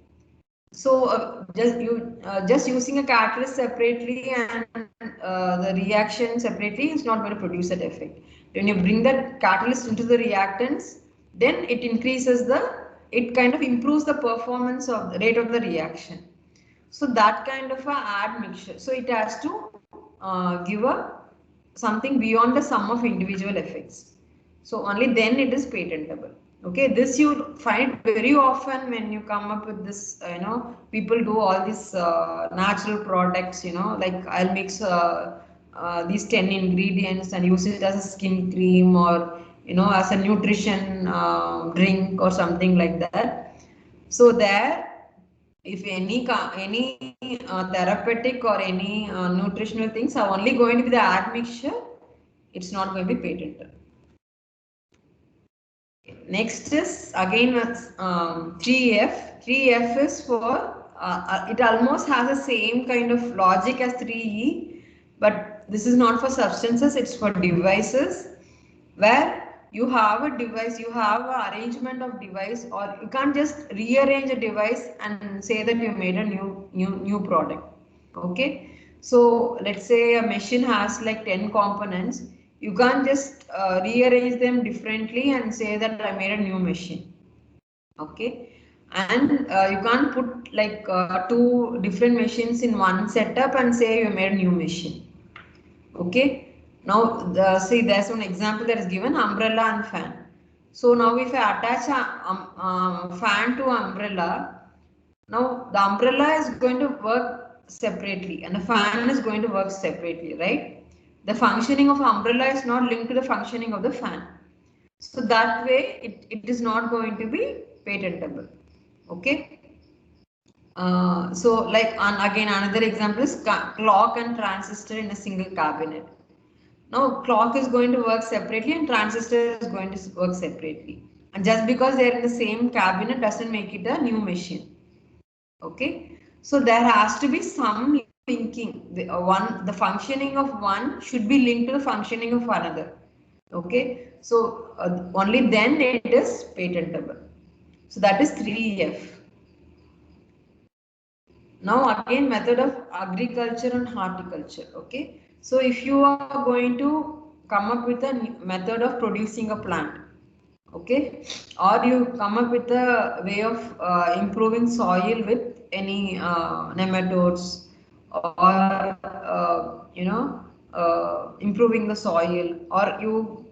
So just using a catalyst separately and the reaction separately is not going to produce that effect. When you bring that catalyst into the reactants, then it kind of improves the performance of the rate of the reaction. So that kind of a admixture. So it has to give a something beyond the sum of individual effects. So only then it is patentable. Okay, this you find very often when you come up with this, people do all these natural products, like I'll mix these 10 ingredients and use it as a skin cream, or, as a nutrition drink or something like that. So there, if any therapeutic or any nutritional things are only going to be the admixture, it's not going to be patented. Next is again 3F. 3F is for, it almost has the same kind of logic as 3E, but this is not for substances, it's for devices, where you have a device, you have an arrangement of device, or you can't just rearrange a device and say that you made a new product. Okay, so let's say a machine has like 10 components. You can't just rearrange them differently and say that I made a new machine. Okay, and you can't put like two different machines in one setup and say you made a new machine. Okay, now see, there's one example that is given: umbrella and fan. So now if I attach a fan to umbrella, now the umbrella is going to work separately and the fan is going to work separately, right? The functioning of umbrella is not linked to the functioning of the fan. So that way it is not going to be patentable. Okay. So like again another example is clock and transistor in a single cabinet. Now clock is going to work separately and transistor is going to work separately. And just because they are in the same cabinet doesn't make it a new machine. Okay. So there has to be some linking. The functioning of one should be linked to the functioning of another. Okay. So only then it is patentable. So that is 3F. Now again method of agriculture and horticulture. Okay. So if you are going to come up with a method of producing a plant, okay, or you come up with a way of improving soil with any nematodes, or improving the soil, or you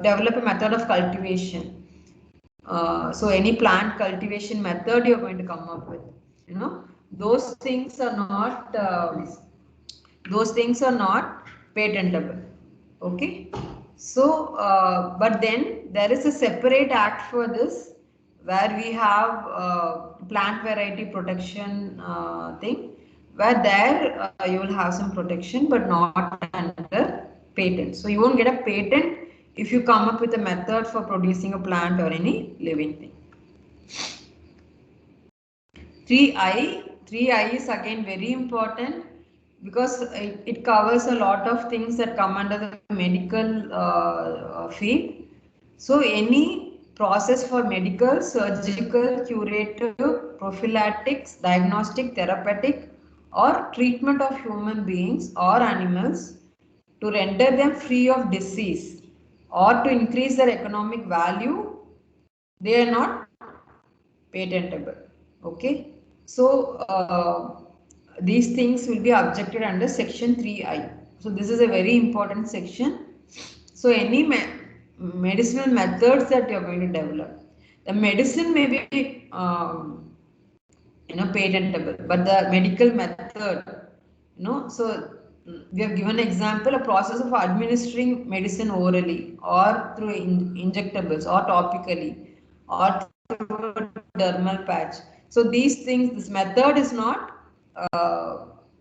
develop a method of cultivation. So any plant cultivation method you're going to come up with, those things are not patentable. Okay. So but then there is a separate act for this, where we have plant variety protection thing, where there you will have some protection but not under patent. So you won't get a patent if you come up with a method for producing a plant or any living thing. 3I. 3I is again very important, because it covers a lot of things that come under the medical field. So any process for medical, surgical, curative, prophylactics, diagnostic, therapeutic, or treatment of human beings or animals to render them free of disease or to increase their economic value, they are not patentable. Okay. So these things will be objected under section 3I. So this is a very important section. So any medicinal methods that you are going to develop, the medicine may be patentable, but the medical method, so we have given example, a process of administering medicine orally or through injectables or topically or through dermal patch. So these things, this method is not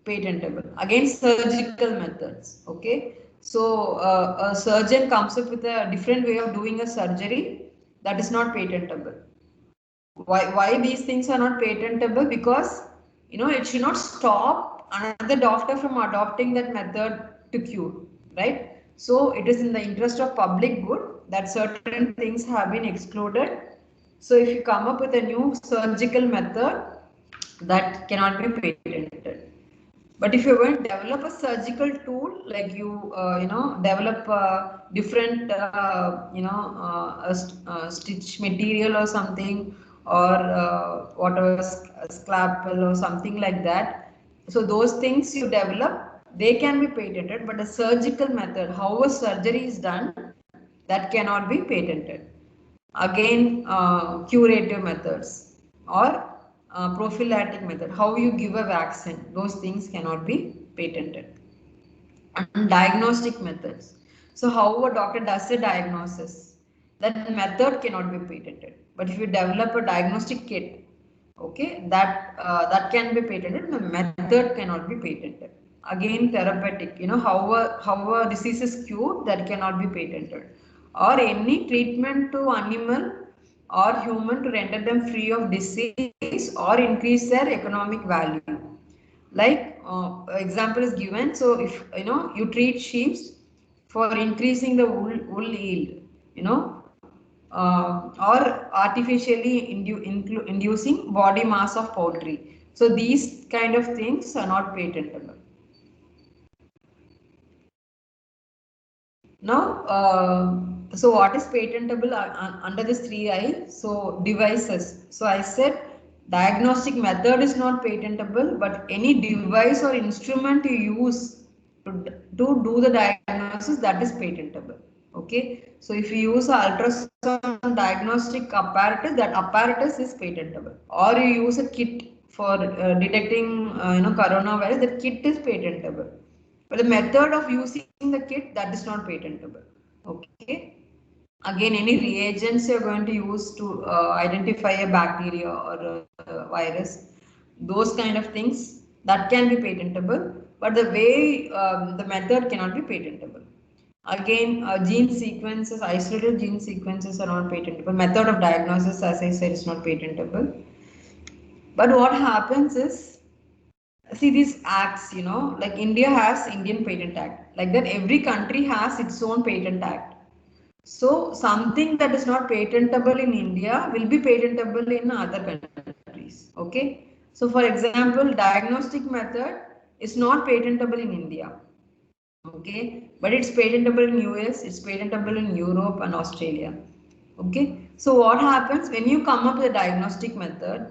patentable. Again, surgical methods. Okay. So a surgeon comes up with a different way of doing a surgery, that is not patentable. Why these things are not patentable? Because it should not stop another doctor from adopting that method to cure, right? So it is in the interest of public good that certain things have been excluded. So if you come up with a new surgical method, that cannot be patented. But if you're going to develop a surgical tool, like you develop different stitch material or something, or whatever, scalpel or something like that. So those things you develop, they can be patented. But a surgical method, how a surgery is done, that cannot be patented. Again, curative methods or prophylactic method, how you give a vaccine, those things cannot be patented. And diagnostic methods. So how a doctor does a diagnosis, that method cannot be patented. But if you develop a diagnostic kit, okay, that can be patented, the method cannot be patented. Again, therapeutic, how a disease is cured, that cannot be patented. Or any treatment to animal or human to render them free of disease or increase their economic value. Like example is given. So if you treat sheep for increasing the wool yield, or artificially inducing body mass of poultry. So these kind of things are not patentable. Now, so what is patentable under this 3I? So devices. So I said diagnostic method is not patentable, but any device or instrument you use to do the diagnosis, that is patentable. Okay. So if you use an ultrasound diagnostic apparatus, that apparatus is patentable. Or you use a kit for detecting coronavirus, that kit is patentable. But the method of using the kit, that is not patentable. Okay. Again, any reagents you're going to use to identify a bacteria or a virus, those kind of things, that can be patentable. But the way, the method cannot be patentable. Again, gene sequences, isolated gene sequences are not patentable. Method of diagnosis, as I said, is not patentable. But what happens is, see these acts, like India has Indian Patent Act, like that every country has its own patent act. So something that is not patentable in India will be patentable in other countries. Okay. So for example, diagnostic method is not patentable in India. Okay. But it's patentable in US, it's patentable in Europe and Australia. Okay. So what happens when you come up with a diagnostic method?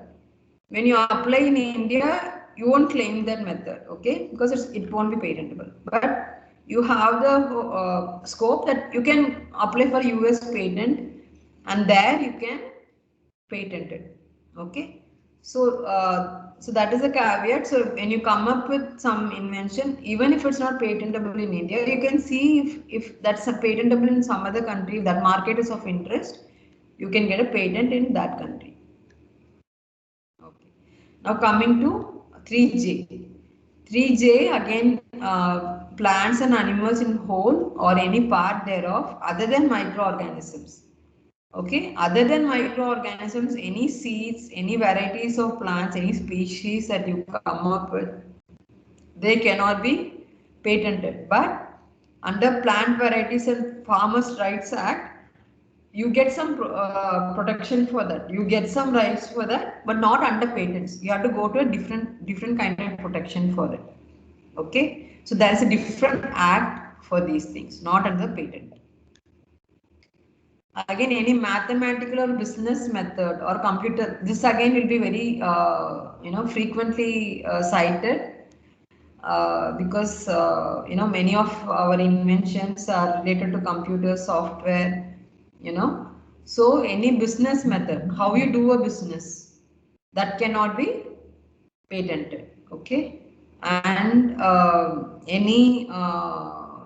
When you apply in India, you won't claim that method, okay, because it won't be patentable. But you have the scope that you can apply for US patent, and there you can patent it, okay. So that is a caveat. So when you come up with some invention, even if it's not patentable in India, you can see if that's a patentable in some other country, if that market is of interest, you can get a patent in that country. Okay. Now coming to 3J. 3J again, plants and animals in whole or any part thereof other than microorganisms. Okay, other than microorganisms, any seeds, any varieties of plants, any species that you come up with, they cannot be patented. But under Plant Varieties and Farmers' Rights Act, you get some protection for that. You get some rights for that, but not under patents. You have to go to a different kind of protection for it. Okay, so there is a different act for these things, not under patent. Again, any mathematical or business method or computer, this again will be very frequently cited. Because many of our inventions are related to computer software, so any business method, how you do a business, that cannot be patented. Okay. And any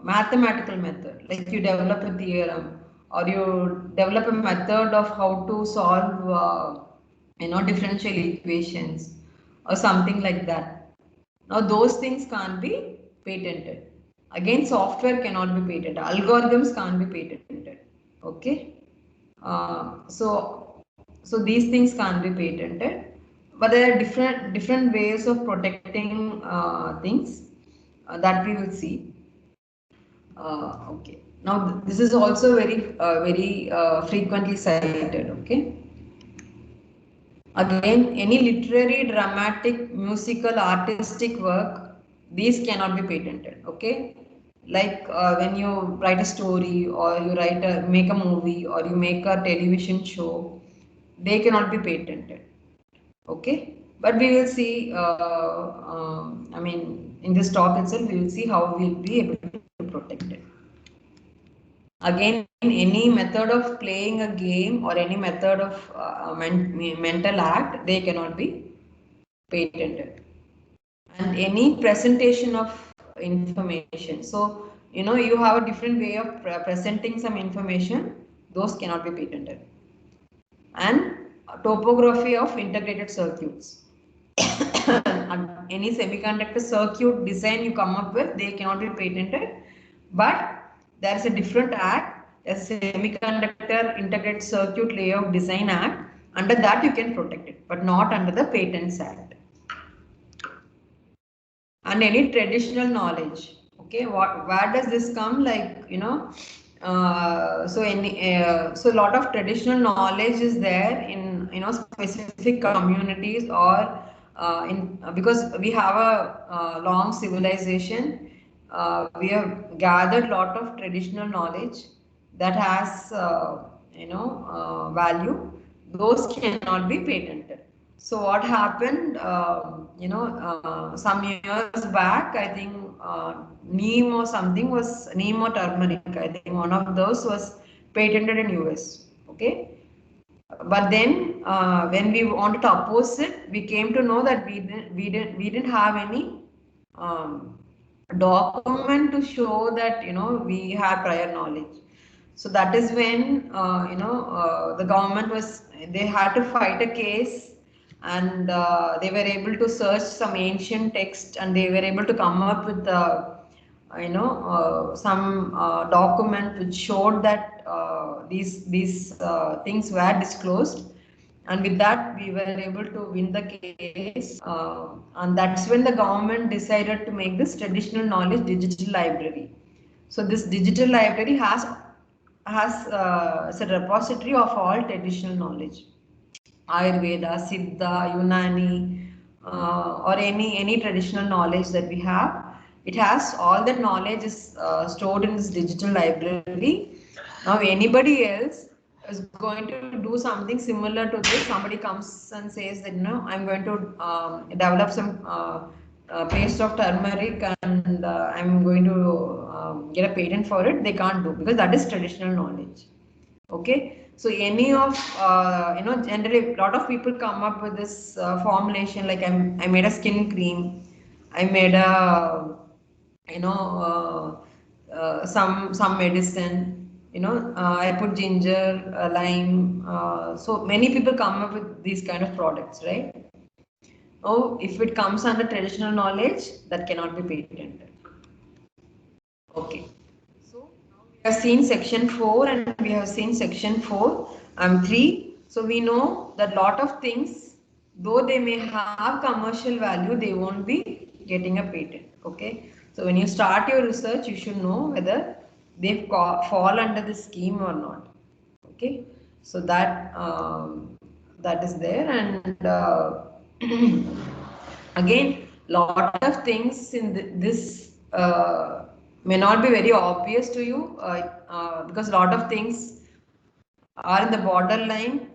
mathematical method, like you develop a theorem or you develop a method of how to solve differential equations or something like that. Now those things can't be patented. Again, software cannot be patented. Algorithms can't be patented. Okay. So these things can't be patented, but there are different ways of protecting things that we will see. Okay. Now this is also very frequently cited. Okay. Again, any literary, dramatic, musical, artistic work, these cannot be patented. Okay, like when you write a story or you make a movie or you make a television show, they cannot be patented. Okay, but we will see. I mean, in this talk itself, we will see how we will be able to protect it. Again, any method of playing a game or any method of mental act, they cannot be patented. And any presentation of information. So, you have a different way of presenting some information, those cannot be patented. And topography of integrated circuits. Any semiconductor circuit design you come up with, they cannot be patented, but there is a different act, there's a semiconductor integrated circuit layout design act. Under that you can protect it, but not under the Patents Act. And any traditional knowledge, okay, where does this come, like, so a lot of traditional knowledge is there in, specific communities, or because we have a long civilization, we have gathered lot of traditional knowledge that has value, those cannot be patented. So what happened, some years back, I think neem or something was, neem or turmeric, I think one of those was patented in US. Okay. But then when we wanted to oppose it, we came to know that we didn't have any document to show that, we had prior knowledge. So that is when, the government was, they had to fight a case, and they were able to search some ancient text, and they were able to come up with some document which showed that these things were disclosed, and with that we were able to win the case, and that's when the government decided to make this traditional knowledge digital library. So this digital library has a repository of all traditional knowledge, Ayurveda, Siddha, Unani, or any traditional knowledge that we have. It has all that knowledge is stored in this digital library. Now anybody else is going to do something similar to this. Somebody comes and says that, I'm going to develop some paste of turmeric, and I'm going to get a patent for it. They can't do, because that is traditional knowledge. Okay, so any of generally a lot of people come up with this formulation, like I made a skin cream, I made a, some medicine, I put ginger, lime, so many people come up with these kind of products, right? Oh, if it comes under traditional knowledge, that cannot be patented. Okay. So now we have seen section 4 and we have seen section 4 and 3. So we know that lot of things, though they may have commercial value, they won't be getting a patent. Okay. So when you start your research, you should know whether they fall under the scheme or not. Okay. So that is there, and again, lot of things in this may not be very obvious to you, because a lot of things are in the borderline.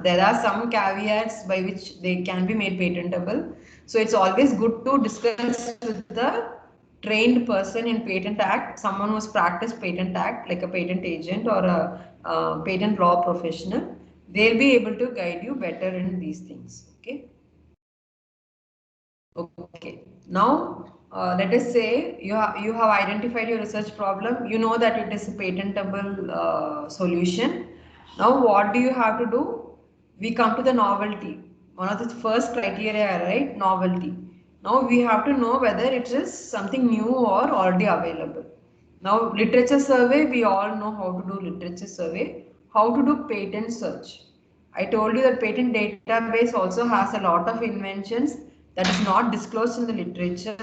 There are some caveats by which they can be made patentable. So it's always good to discuss with the trained person in Patent Act, someone who's practiced Patent Act, like a patent agent or a patent law professional. They'll be able to guide you better in these things. Okay. Okay. Now, let us say you have identified your research problem. You know that it is a patentable solution. Now, what do you have to do? We come to the novelty. One of the first criteria, right? Novelty. Now, we have to know whether it is something new or already available. Now, literature survey, we all know how to do literature survey. How to do patent search. I told you that patent database also has a lot of inventions that is not disclosed in the literature.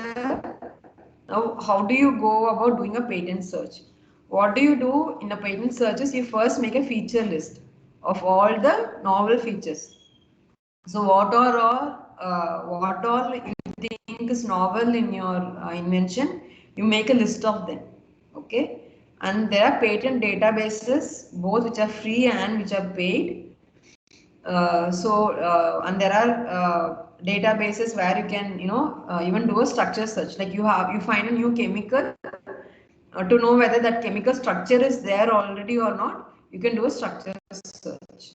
Now, how do you go about doing a patent search? What do you do in a patent search is you first make a feature list of all the novel features. So what all you think is novel in your invention, you make a list of them. Okay. And there are patent databases, both which are free and which are paid. And there are databases where you can, even do a structure search. Like you find a new chemical, to know whether that chemical structure is there already or not, you can do a structure search.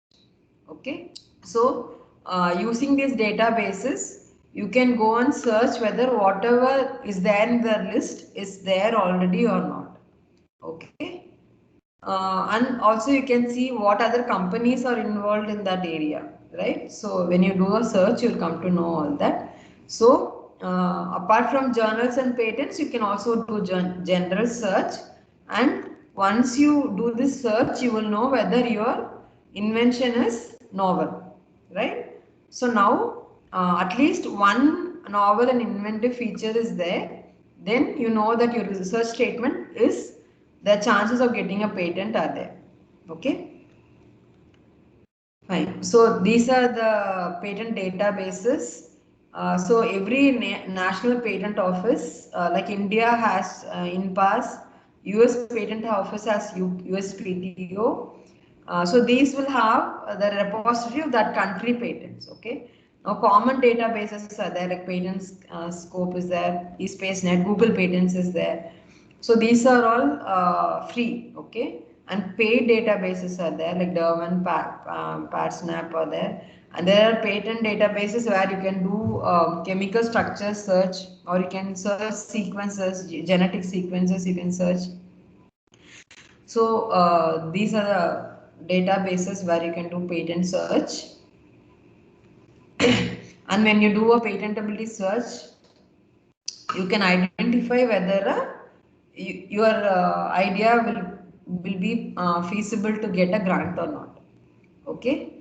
Okay, so using these databases, you can go and search whether whatever is there in the list is there already or not. Okay, and also you can see what other companies are involved in that area, right? So when you do a search, you'll come to know all that. So apart from journals and patents, you can also do general search, and once you do this search, you will know whether your invention is novel, right? So now at least one novel and inventive feature is there, then you know that your research statement is, the chances of getting a patent are there. Okay, fine. So these are the patent databases. So every national patent office, like India has INPAS, US patent office has USPTO. So these will have the repository of that country patents. Okay. Now common databases are there, like patents scope is there, eSpaceNet, Google Patents is there. So these are all free, okay, and paid databases are there, like Derwent, PatSnap are there, and there are patent databases where you can do chemical structure search, or you can search sequences, genetic sequences you can search. So these are the databases where you can do patent search. And when you do a patentability search, you can identify whether your idea will be feasible to get a grant or not. Okay.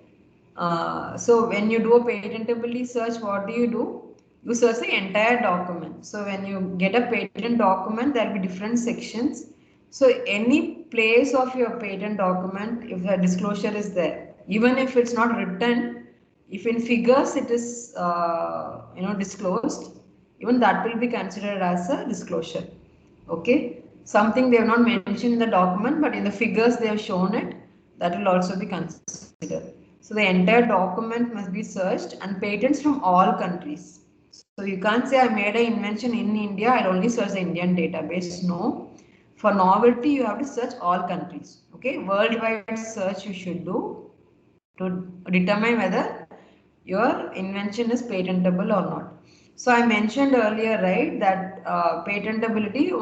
So when you do a patentability search, what do? You search the entire document. So when you get a patent document, there will be different sections. So any place of your patent document, if a disclosure is there, even if it's not written, if in figures it is disclosed, even that will be considered as a disclosure. Okay, something they have not mentioned in the document, but in the figures they have shown it, that will also be considered. So the entire document must be searched, and patents from all countries. So you can't say I made an invention in India, I'll only search the Indian database. No, for novelty you have to search all countries. Okay, worldwide search you should do to determine whether your invention is patentable or not. So I mentioned earlier, right, that patentability,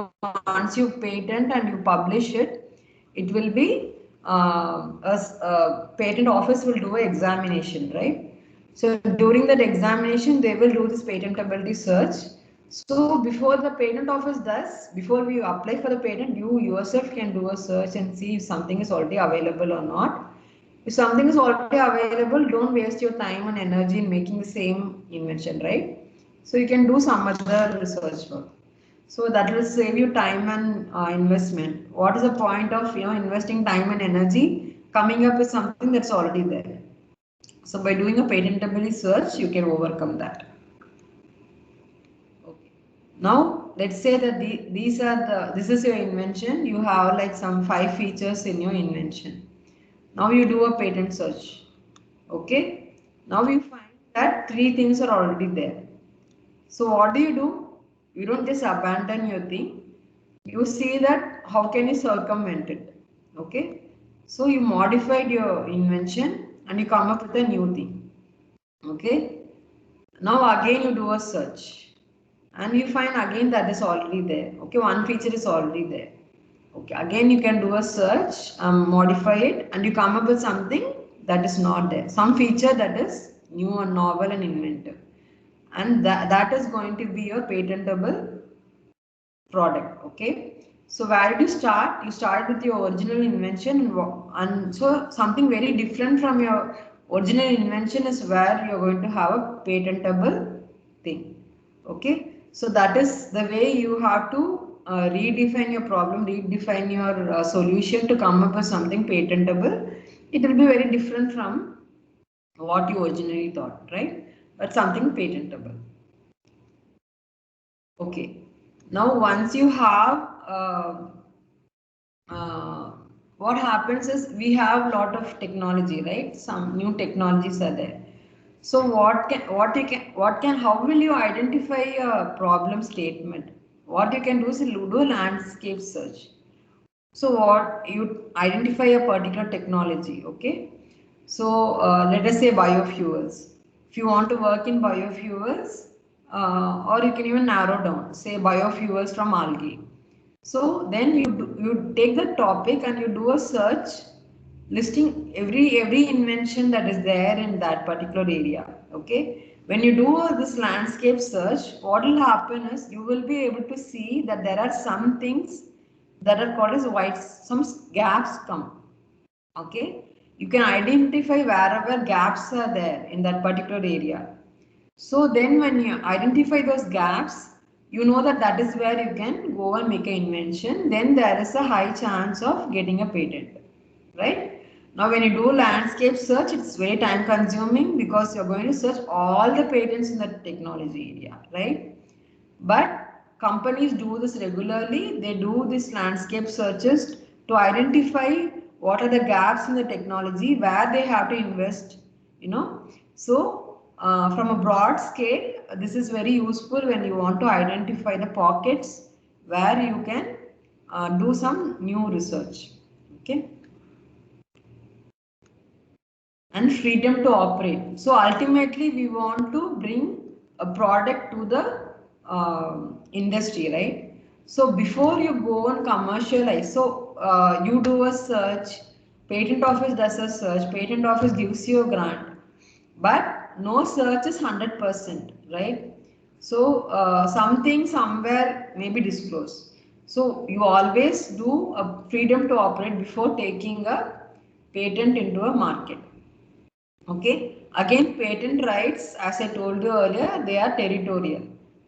once you patent and you publish it, it will be a patent office will do an examination, right? So during that examination, they will do this patentability search. So before the patent office does, before we apply for the patent, you yourself can do a search and see if something is already available or not. If something is already available, don't waste your time and energy in making the same invention, right? So you can do some other research work. So that will save you time and investment. What is the point of investing time and energy coming up with something that's already there? So by doing a patentability search, you can overcome that. Okay. Now let's say that this is your invention. You have like some 5 features in your invention. Now you do a patent search. Okay. Now you find that 3 things are already there. So what do? You don't just abandon your thing. You see that how can you circumvent it. Okay. So you modified your invention and you come up with a new thing. Okay. Now again you do a search and you find again that is already there. Okay. One feature is already there. Okay. Again you can do a search, modify it, and you come up with something that is not there. Some feature that is new and novel and inventive. And that is going to be your patentable product. Okay, so where did you start? You started with your original invention, and so something very different from your original invention is where you're going to have a patentable thing. Okay, so that is the way you have to redefine your problem, redefine your solution to come up with something patentable. It will be very different from what you originally thought, right? But something patentable. Okay. Now, once you have, uh, what happens is we have a lot of technology, right? Some new technologies are there. So, how will you identify a problem statement? what you can do is do a landscape search. So what you identify a particular technology, okay? So let us say biofuels. If you want to work in biofuels, or you can even narrow down, say biofuels from algae. So then you take the topic and you do a search listing every invention that is there in that particular area. Okay, when you do this landscape search, what will happen is you will be able to see that there are some things that are called as whites, some gaps come. Okay, you can identify wherever gaps are there in that particular area. So then when you identify those gaps, you know that that is where you can go and make an invention. Then there is a high chance of getting a patent, right? Now when you do landscape search, it's very time consuming because you're going to search all the patents in the technology area, right? But companies do this regularly. They do this landscape searches to identify what are the gaps in the technology where they have to invest, you know. So from a broad scale, this is very useful when you want to identify the pockets where you can do some new research. Okay. And freedom to operate. So ultimately, we want to bring a product to the industry, right? So before you go and commercialize, so you do a search, patent office does a search, patent office gives you a grant, but no search is 100%, right? So something somewhere may be disclosed. So you always do a freedom to operate before taking a patent into a market. Okay, again, patent rights, as I told you earlier, they are territorial.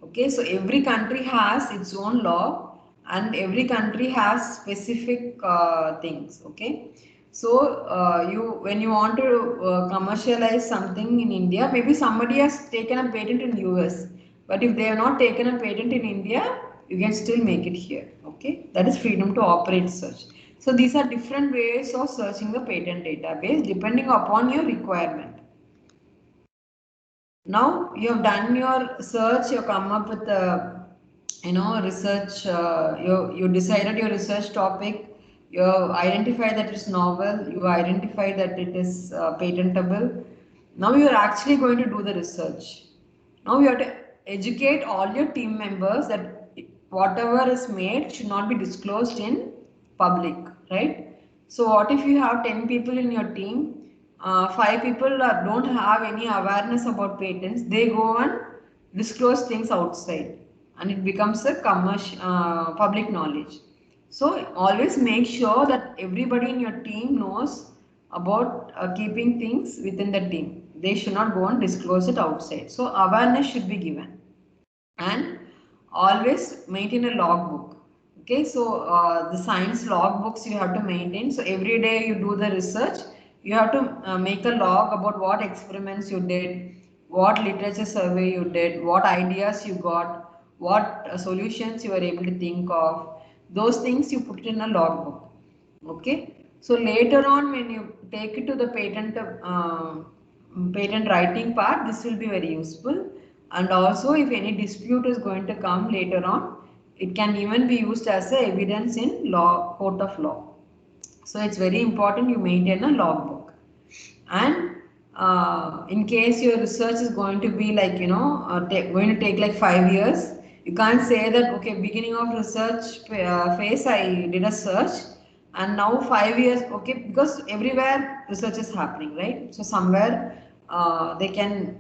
Okay, so every country has its own law and every country has specific things. Okay, so you when you want to commercialize something in India, maybe somebody has taken a patent in US, but if they have not taken a patent in India, you can still make it here. Okay, that is freedom to operate search. So these are different ways of searching the patent database depending upon your requirement. Now you have done your search, you come up with a research, you decided your research topic, you identify that it's novel, you identify that it is patentable. Now you are actually going to do the research. Now you have to educate all your team members that whatever is made should not be disclosed in public, right? So what if you have 10 people in your team, 5 people don't have any awareness about patents, they go and disclose things outside and it becomes a commercial public knowledge. So always make sure that everybody in your team knows about keeping things within the team. They should not go and disclose it outside. So awareness should be given and always maintain a logbook. Okay, so the science logbooks you have to maintain. So every day you do the research, you have to make a log about what experiments you did, what literature survey you did, what ideas you got, what solutions you were able to think of. Those things you put in a logbook. Okay, so later on when you take it to the patent writing part, this will be very useful. And also if any dispute is going to come later on, it can even be used as a evidence in law, court of law. So it's very important you maintain a logbook. And in case your research is going to be like going to take like 5 years, you can't say that okay, beginning of research phase I did a search and now 5 years, okay, because everywhere research is happening, right? So somewhere they can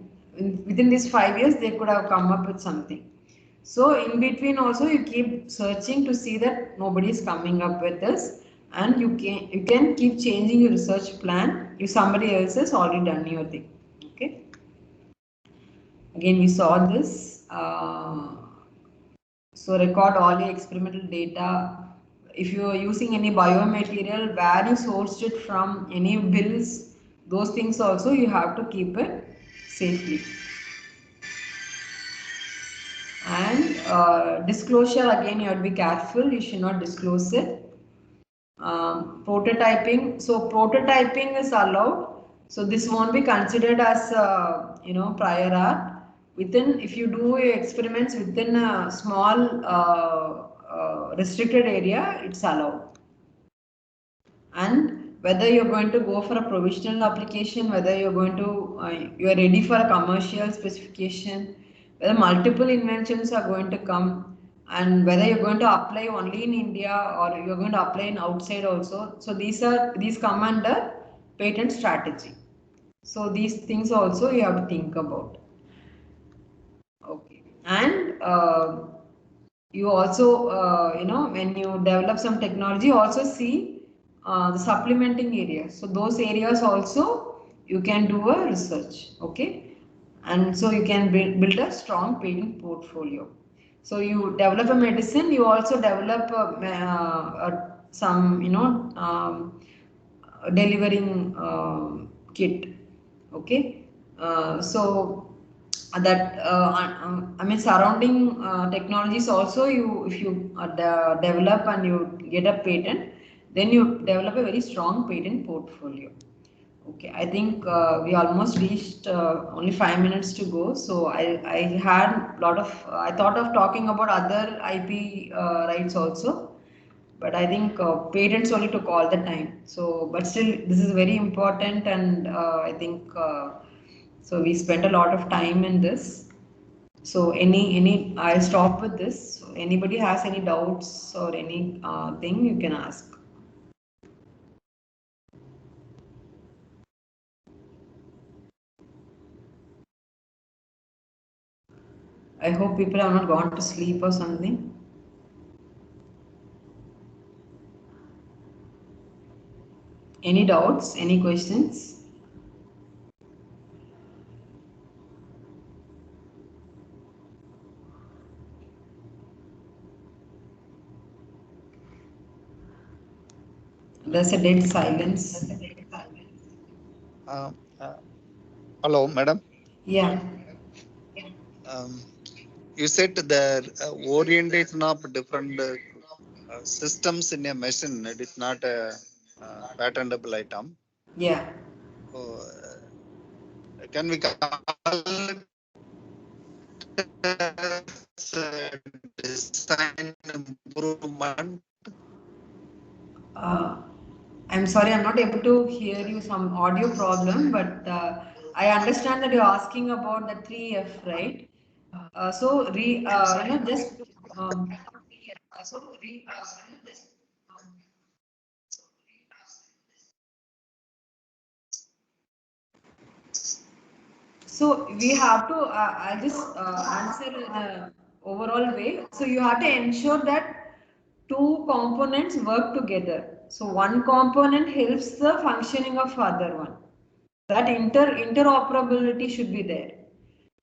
within these 5 years they could have come up with something. So in between also you keep searching to see that nobody is coming up with this, and you can keep changing your research plan if somebody else has already done your thing. Okay. Again we saw this. So record all your experimental data. If you are using any biomaterial, where you sourced it from, any bills, those things also you have to keep it safely. And disclosure, again you have to be careful, you should not disclose it. Prototyping, so prototyping is allowed, so this won't be considered as prior art, within, if you do experiments within a small restricted area, it's allowed. And whether you're going to go for a provisional application, whether you're going to you're ready for a commercial specification, whether multiple inventions are going to come, and whether you're going to apply only in India or you're going to apply in outside also. So these come under patent strategy. So these things also you have to think about. Okay. And you also, when you develop some technology, also see the supplementing areas. So those areas also you can do a research. Okay. And so you can build a strong patent portfolio. So you develop a medicine, you also develop some, delivering kit. Okay. So that I mean surrounding technologies also, you if you develop and you get a patent, then you develop a very strong patent portfolio. Okay, I think we almost reached only 5 minutes to go. So I had a lot of I thought of talking about other IP rights also, but I think patents only took all the time. So but still this is very important, and I think so we spent a lot of time in this. So any I'll stop with this. So anybody has any doubts or any thing, you can ask. I hope people have not gone to sleep or something. Any doubts? Any questions? There's a dead silence. Uh, Hello, madam. Yeah. You said the orientation of different systems in a machine, it is not a patentable item. Yeah. So, can we call it design improvement? I'm sorry, I'm not able to hear you. Some audio problem, but I understand that you're asking about the 3F, right? Just um, so we have to. I'll just answer in a overall way. So you have to ensure that two components work together. So one component helps the functioning of other one. That interoperability should be there.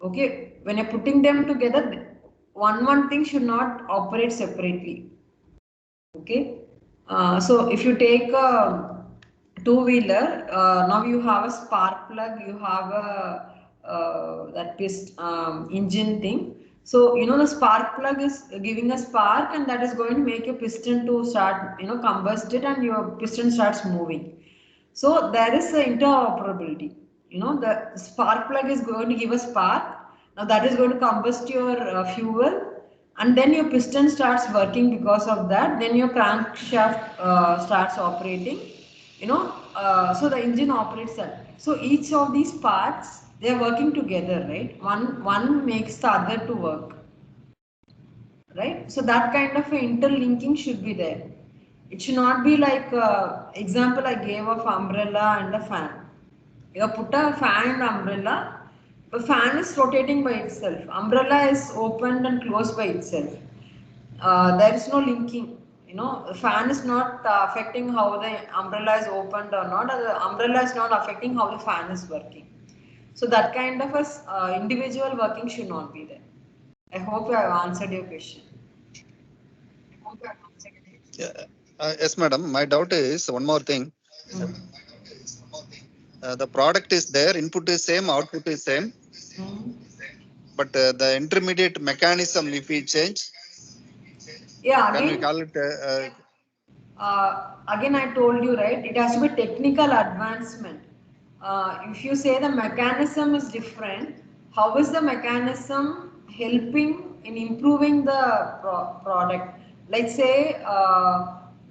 Okay, when you're putting them together, one thing should not operate separately. Okay, so if you take a two-wheeler, now you have a spark plug, you have a that engine thing. So you know the spark plug is giving a spark, and that is going to make your piston to start combust it, and your piston starts moving. So there is a interoperability. You know, the spark plug is going to give a spark. Now that is going to combust your fuel, and then your piston starts working because of that. Then your crankshaft starts operating. So the engine operates that. So each of these parts, they are working together, right? One makes the other to work, right? So that kind of interlinking should be there. It should not be like example I gave of umbrella and a fan. You put a fan and umbrella. The fan is rotating by itself. Umbrella is opened and closed by itself. There is no linking. The fan is not affecting how the umbrella is opened or not. Or the umbrella is not affecting how the fan is working. So that kind of a individual working should not be there. I hope I have answered your question. Yeah. Yes, madam. My doubt is one more thing. The product is there, input is same, output is same, but the intermediate mechanism, if we change, Yeah, can we again, call it? again I told you, right, it has to be technical advancement. If you say the mechanism is different, how is the mechanism helping in improving the product? Let's say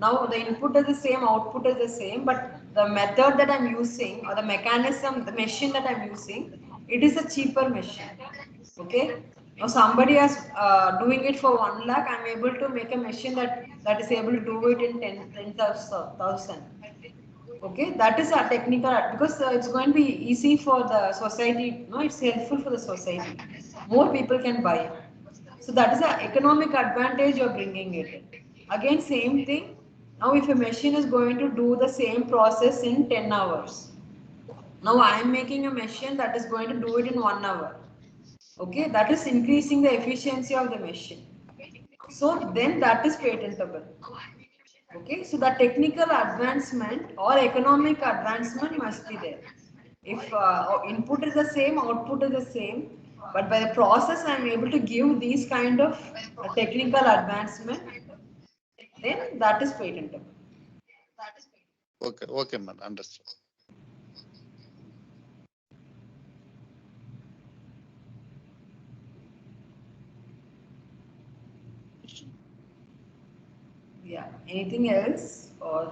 now the input is the same, output is the same, but the method that I'm using or the mechanism, the machine that I'm using, it is a cheaper machine. Okay. Now somebody is doing it for 1 lakh. I'm able to make a machine that is able to do it in 10,000. Okay, that is a technical because it's going to be easy for the society. No, it's helpful for the society. More people can buy. So that is an economic advantage you're bringing it in. Again, same thing. Now, if a machine is going to do the same process in 10 hours, now I am making a machine that is going to do it in 1 hour. Okay, that is increasing the efficiency of the machine. So then that is patentable. Okay, so the technical advancement or economic advancement must be there. If input is the same, output is the same, but by the process I am able to give these kind of technical advancement, then that is patentable. Okay, okay, man, understood. Yeah. Anything else or?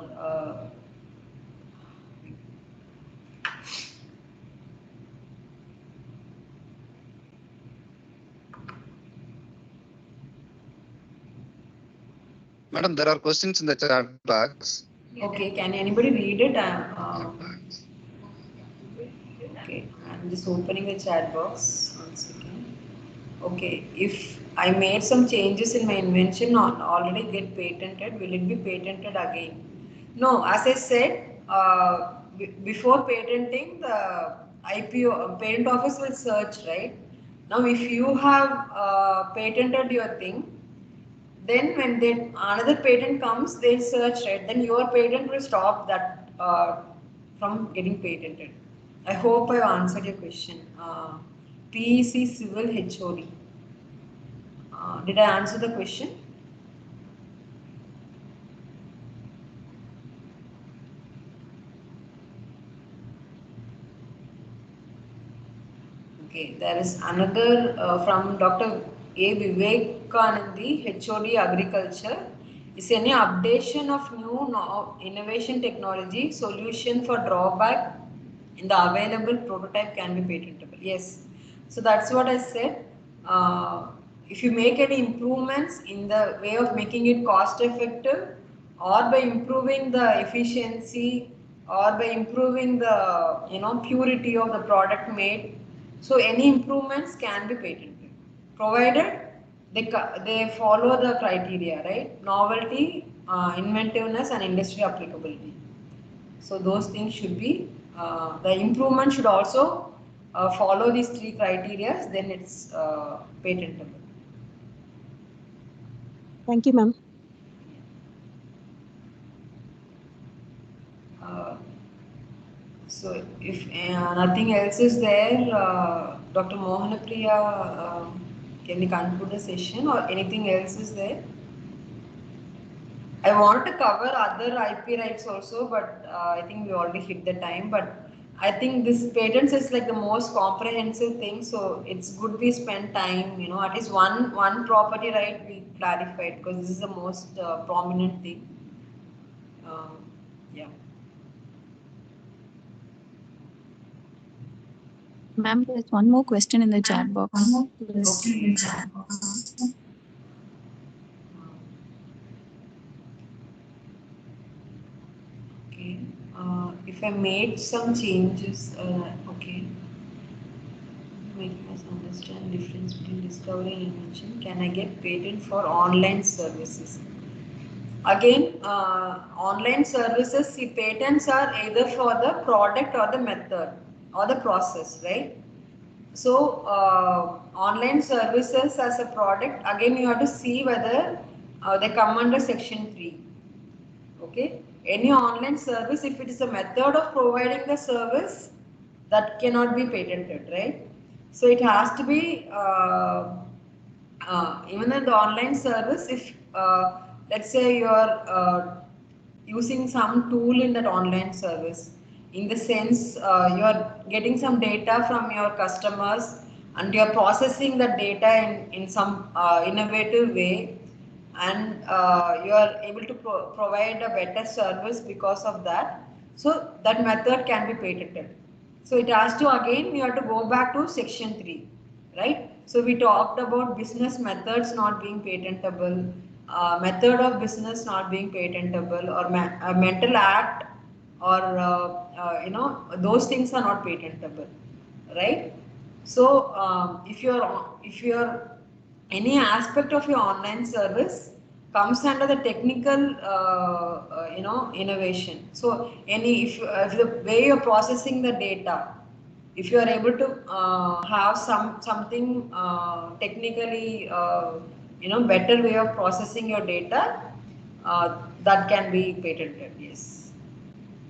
Madam, there are questions in the chat box. Okay, can anybody read it? Okay, I'm just opening the chat box. 1 second. Okay, if I made some changes in my invention or already get patented, will it be patented again? No, as I said, before patenting, the IPO, patent office will search, right? Now, if you have patented your thing, then when another patent comes, they'll search, right? Then your patent will stop that from getting patented. I hope I've answered your question. PEC Civil HOD. Did I answer the question? Okay, there is another from Dr. A. Vivekanandi, HOD Agriculture. Is any updation of new innovation technology solution for drawback in the available prototype can be patentable? Yes. So that's what I said. If you make any improvements in the way of making it cost effective or by improving the efficiency or by improving the purity of the product made, so any improvements can be patented, provided they follow the criteria, right? Novelty, inventiveness, and industry applicability. So those things should be the improvement should also follow these 3 criteria. Then it's patentable. Thank you, ma'am. So if nothing else is there, Dr. Mohanapriya, can we conclude the session or anything else is there? I want to cover other IP rights also, but I think we already hit the time. But I think this patents is like the most comprehensive thing, so it's good we spend time. At least one property right we clarified because this is the most prominent thing. Yeah. Ma'am, there's one more question in the chat box. Okay. Okay. If I made some changes, okay. Making us understand difference between discovery and invention. Can I get patent for online services? Again, online services, see, patents are either for the product or the method or the process, right? So, online services as a product, again, you have to see whether they come under section 3. Okay, any online service, if it is a method of providing the service, that cannot be patented, right? So it has to be even in the online service, if let's say you are using some tool in that online service, in the sense you are getting some data from your customers and you're processing the data in some innovative way, and you are able to provide a better service because of that, so that method can be patented. So it has to, again, you have to go back to section 3, right? So we talked about business methods not being patentable, method of business not being patentable, or a mental act, or those things are not patentable, right? So if you're any aspect of your online service comes under the technical innovation. So if the way you're processing the data, if you are able to have something technically better way of processing your data, that can be patented, yes.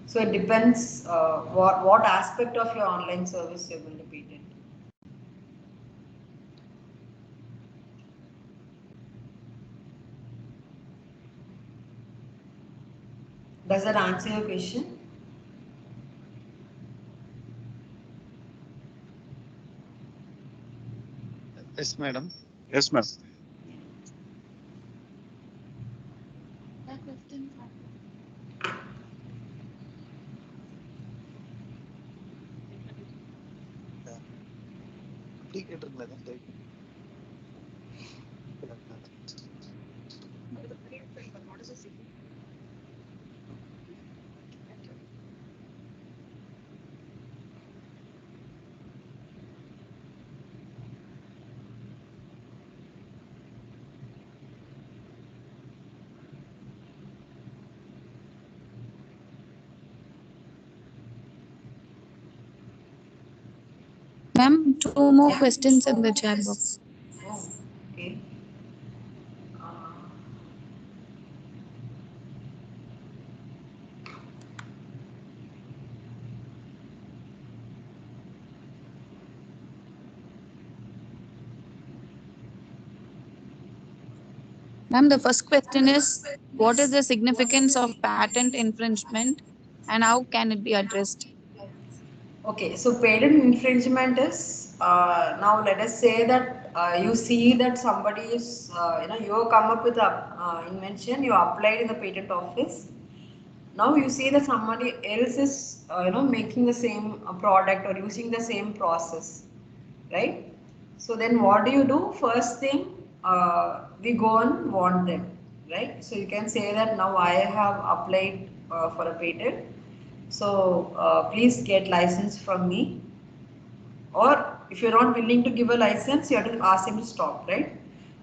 So it depends what aspect of your online service you're going to patent. Does that answer your question? Yes, madam. Yes, ma'am. Ma'am, two more questions in the chat box. Oh, okay. Uh, Ma'am, the first question is, what is the significance of patent infringement and how can it be addressed? Okay, so patent infringement is, now let us say that you see that somebody is, you come up with a invention, you applied in the patent office. Now you see that somebody else is, making the same product or using the same process, right? So then what do? First thing, we go and warn them, right? So you can say that now I have applied for a patent. So please get license from me, or if you're not willing to give a license, you have to ask them to stop, right?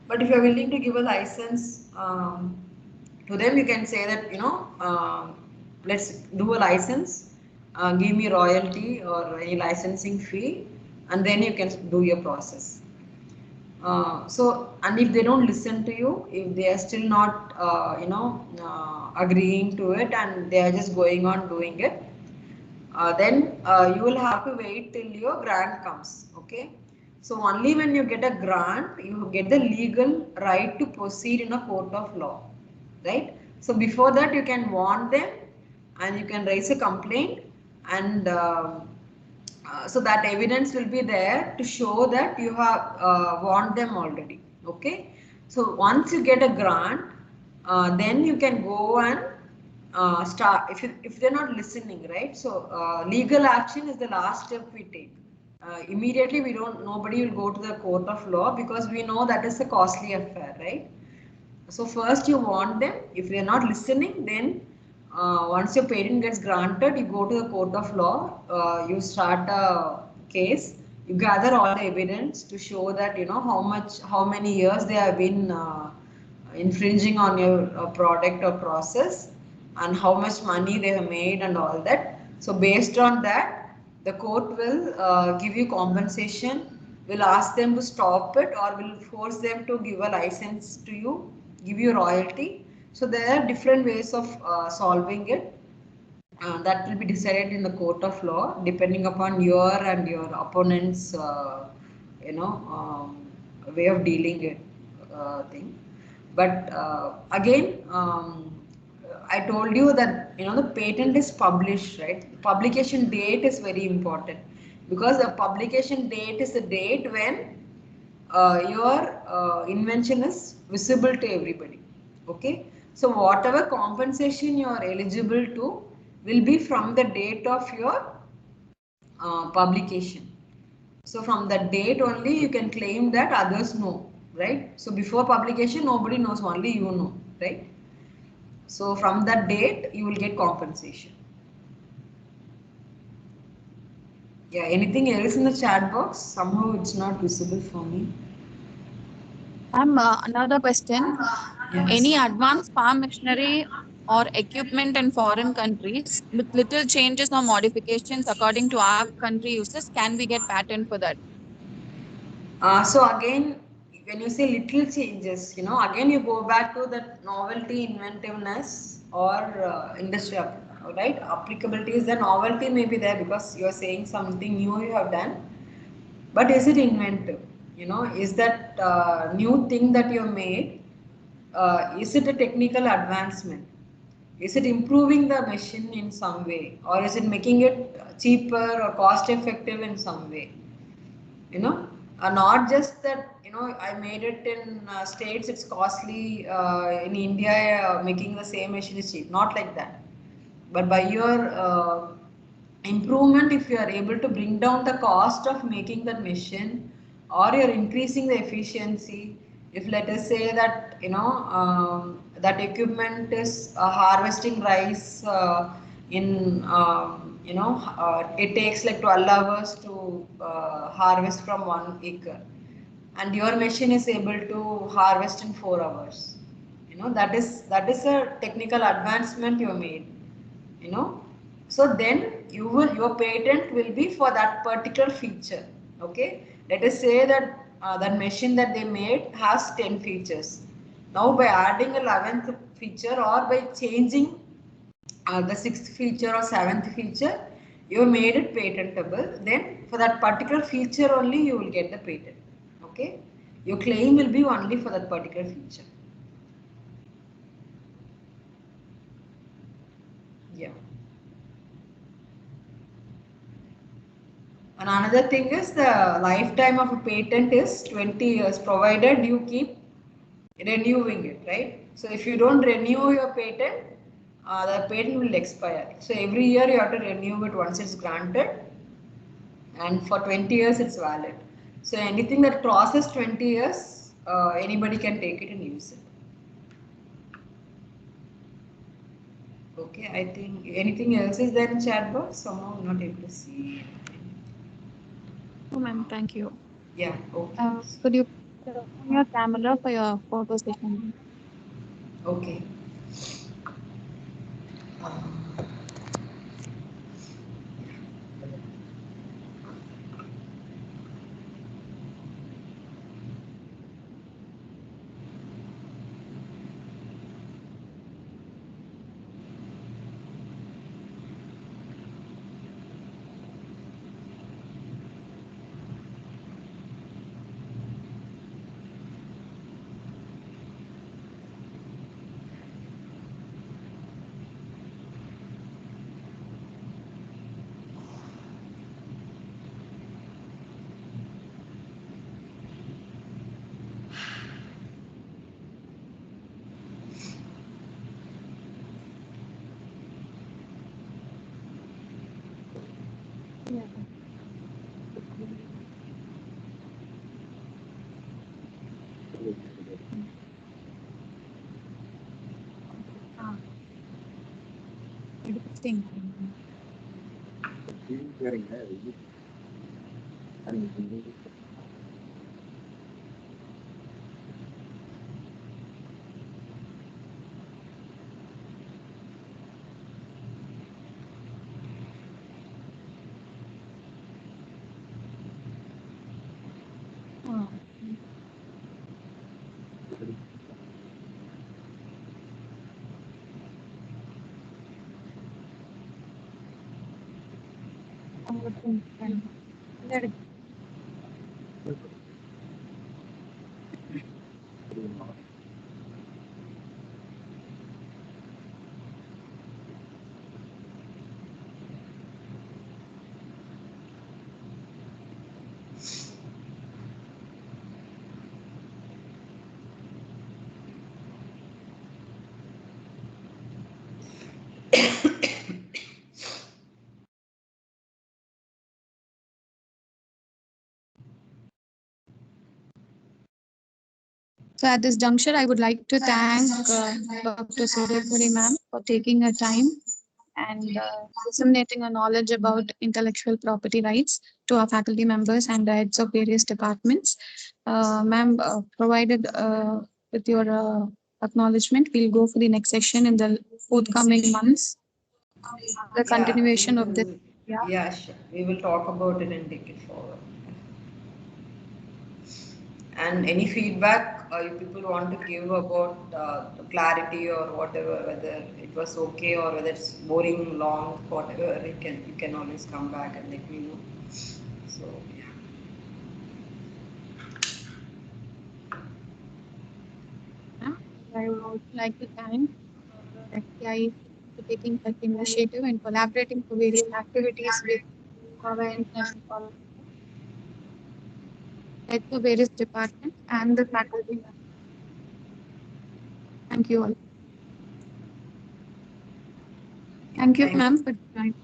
But if you're willing to give a license to them, you can say that, let's do a license, give me royalty or any licensing fee, and then you can do your process. And if they don't listen to you, if they are still not, agreeing to it, and they are just going on doing it, then you will have to wait till your grant comes. Okay, so only when you get a grant, you get the legal right to proceed in a court of law, right? So before that, you can warn them and you can raise a complaint, and so that evidence will be there to show that you have warned them already. Okay, so once you get a grant, then you can go and start, if they're not listening, right? So legal action is the last step we take. Immediately nobody will go to the court of law, because we know that is a costly affair, right? So first you warn them. If they are not listening, then once your patent gets granted, you go to the court of law, you start a case, you gather all the evidence to show that, how many years they have been infringing on your product or process, and how much money they have made and all that. So based on that, the court will give you compensation, will ask them to stop it, or will force them to give a license to you, give you royalty. So there are different ways of solving it. That will be decided in the court of law, depending upon your and your opponent's, way of dealing it thing. But again, I told you that the patent is published, right? Publication date is very important. because the publication date is the date when your invention is visible to everybody. Okay, so whatever compensation you are eligible to will be from the date of your publication. So from that date only you can claim that others know, right? So before publication nobody knows, only you know, right? So from that date you will get compensation. Yeah, anything else in the chat box? Somehow it's not visible for me. Another question. Yes. Any advanced farm machinery or equipment in foreign countries with little changes or modifications according to our country uses, can we get patent for that? So again, when you say little changes, you know, again you go back to that novelty, inventiveness, or industry, right? Applicability is the novelty may be there because you are saying something new you have done, but is it inventive? You know, is that new thing that you have made? Is it a technical advancement? Is it improving the machine in some way, or is it making it cheaper or cost effective in some way? You know, not just that, you know, I made it in states it's costly, in India making the same machine is cheap, not like that. But by your improvement, if you are able to bring down the cost of making that machine, or you're increasing the efficiency, if let us say that, you know, that equipment is harvesting rice in you know, it takes like 12 hours to harvest from 1 acre, and your machine is able to harvest in 4 hours. You know, that is a technical advancement you made, you know. So then your patent will be for that particular feature. Okay, let us say that that machine that they made has 10 features. Now by adding a 11th feature, or by changing the 6th feature or 7th feature, you made it patentable. Then for that particular feature only you will get the patent. Okay, your claim will be only for that particular feature. Yeah. And another thing is the lifetime of a patent is 20 years, provided you keep renewing it, right? So if you don't renew your patent, the patent will expire. So every year you have to renew it once it's granted, and for 20 years it's valid. So anything that crosses 20 years, anybody can take it and use it. Okay, I think anything else is there in chat box? Somehow I'm not able to see. Oh, ma'am, thank you. Yeah, okay. Could you turn on your camera for your photo session? Okay. Yeah. Ah, interesting. Ah, understand. Let it- So at this juncture, I would like to thank Dr. Sudhakuri ma'am for taking her time and disseminating her knowledge about intellectual property rights to our faculty members and the heads of various departments. Ma'am, provided with your acknowledgement, we'll go for the next session in the forthcoming months. The Yeah, we continuation of this. will, Yeah. yeah, sure. We will talk about it and take it forward. And any feedback you people want to give about the clarity or whatever, whether it was okay or whether it's boring, long, whatever, you can always come back and let me know. So yeah. I would also like to thank FTI for taking such initiative and collaborating for various activities with Paavai International College, heads of various departments and the faculty. Thank you all. Thank you, ma'am, for joining.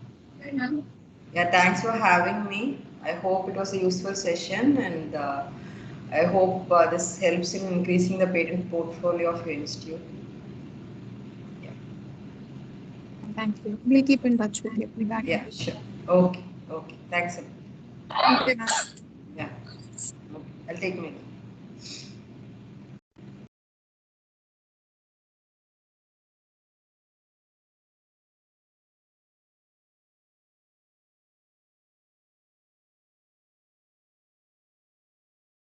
Yeah, thanks for having me. I hope it was a useful session, and I hope this helps in increasing the patent portfolio of your institute. Yeah. Thank you. We'll keep in touch with you. Be back. Yeah, sure. Okay, okay. Thanks a lot. Thank you, ma'am. Yeah. Okay. I'll take my leave.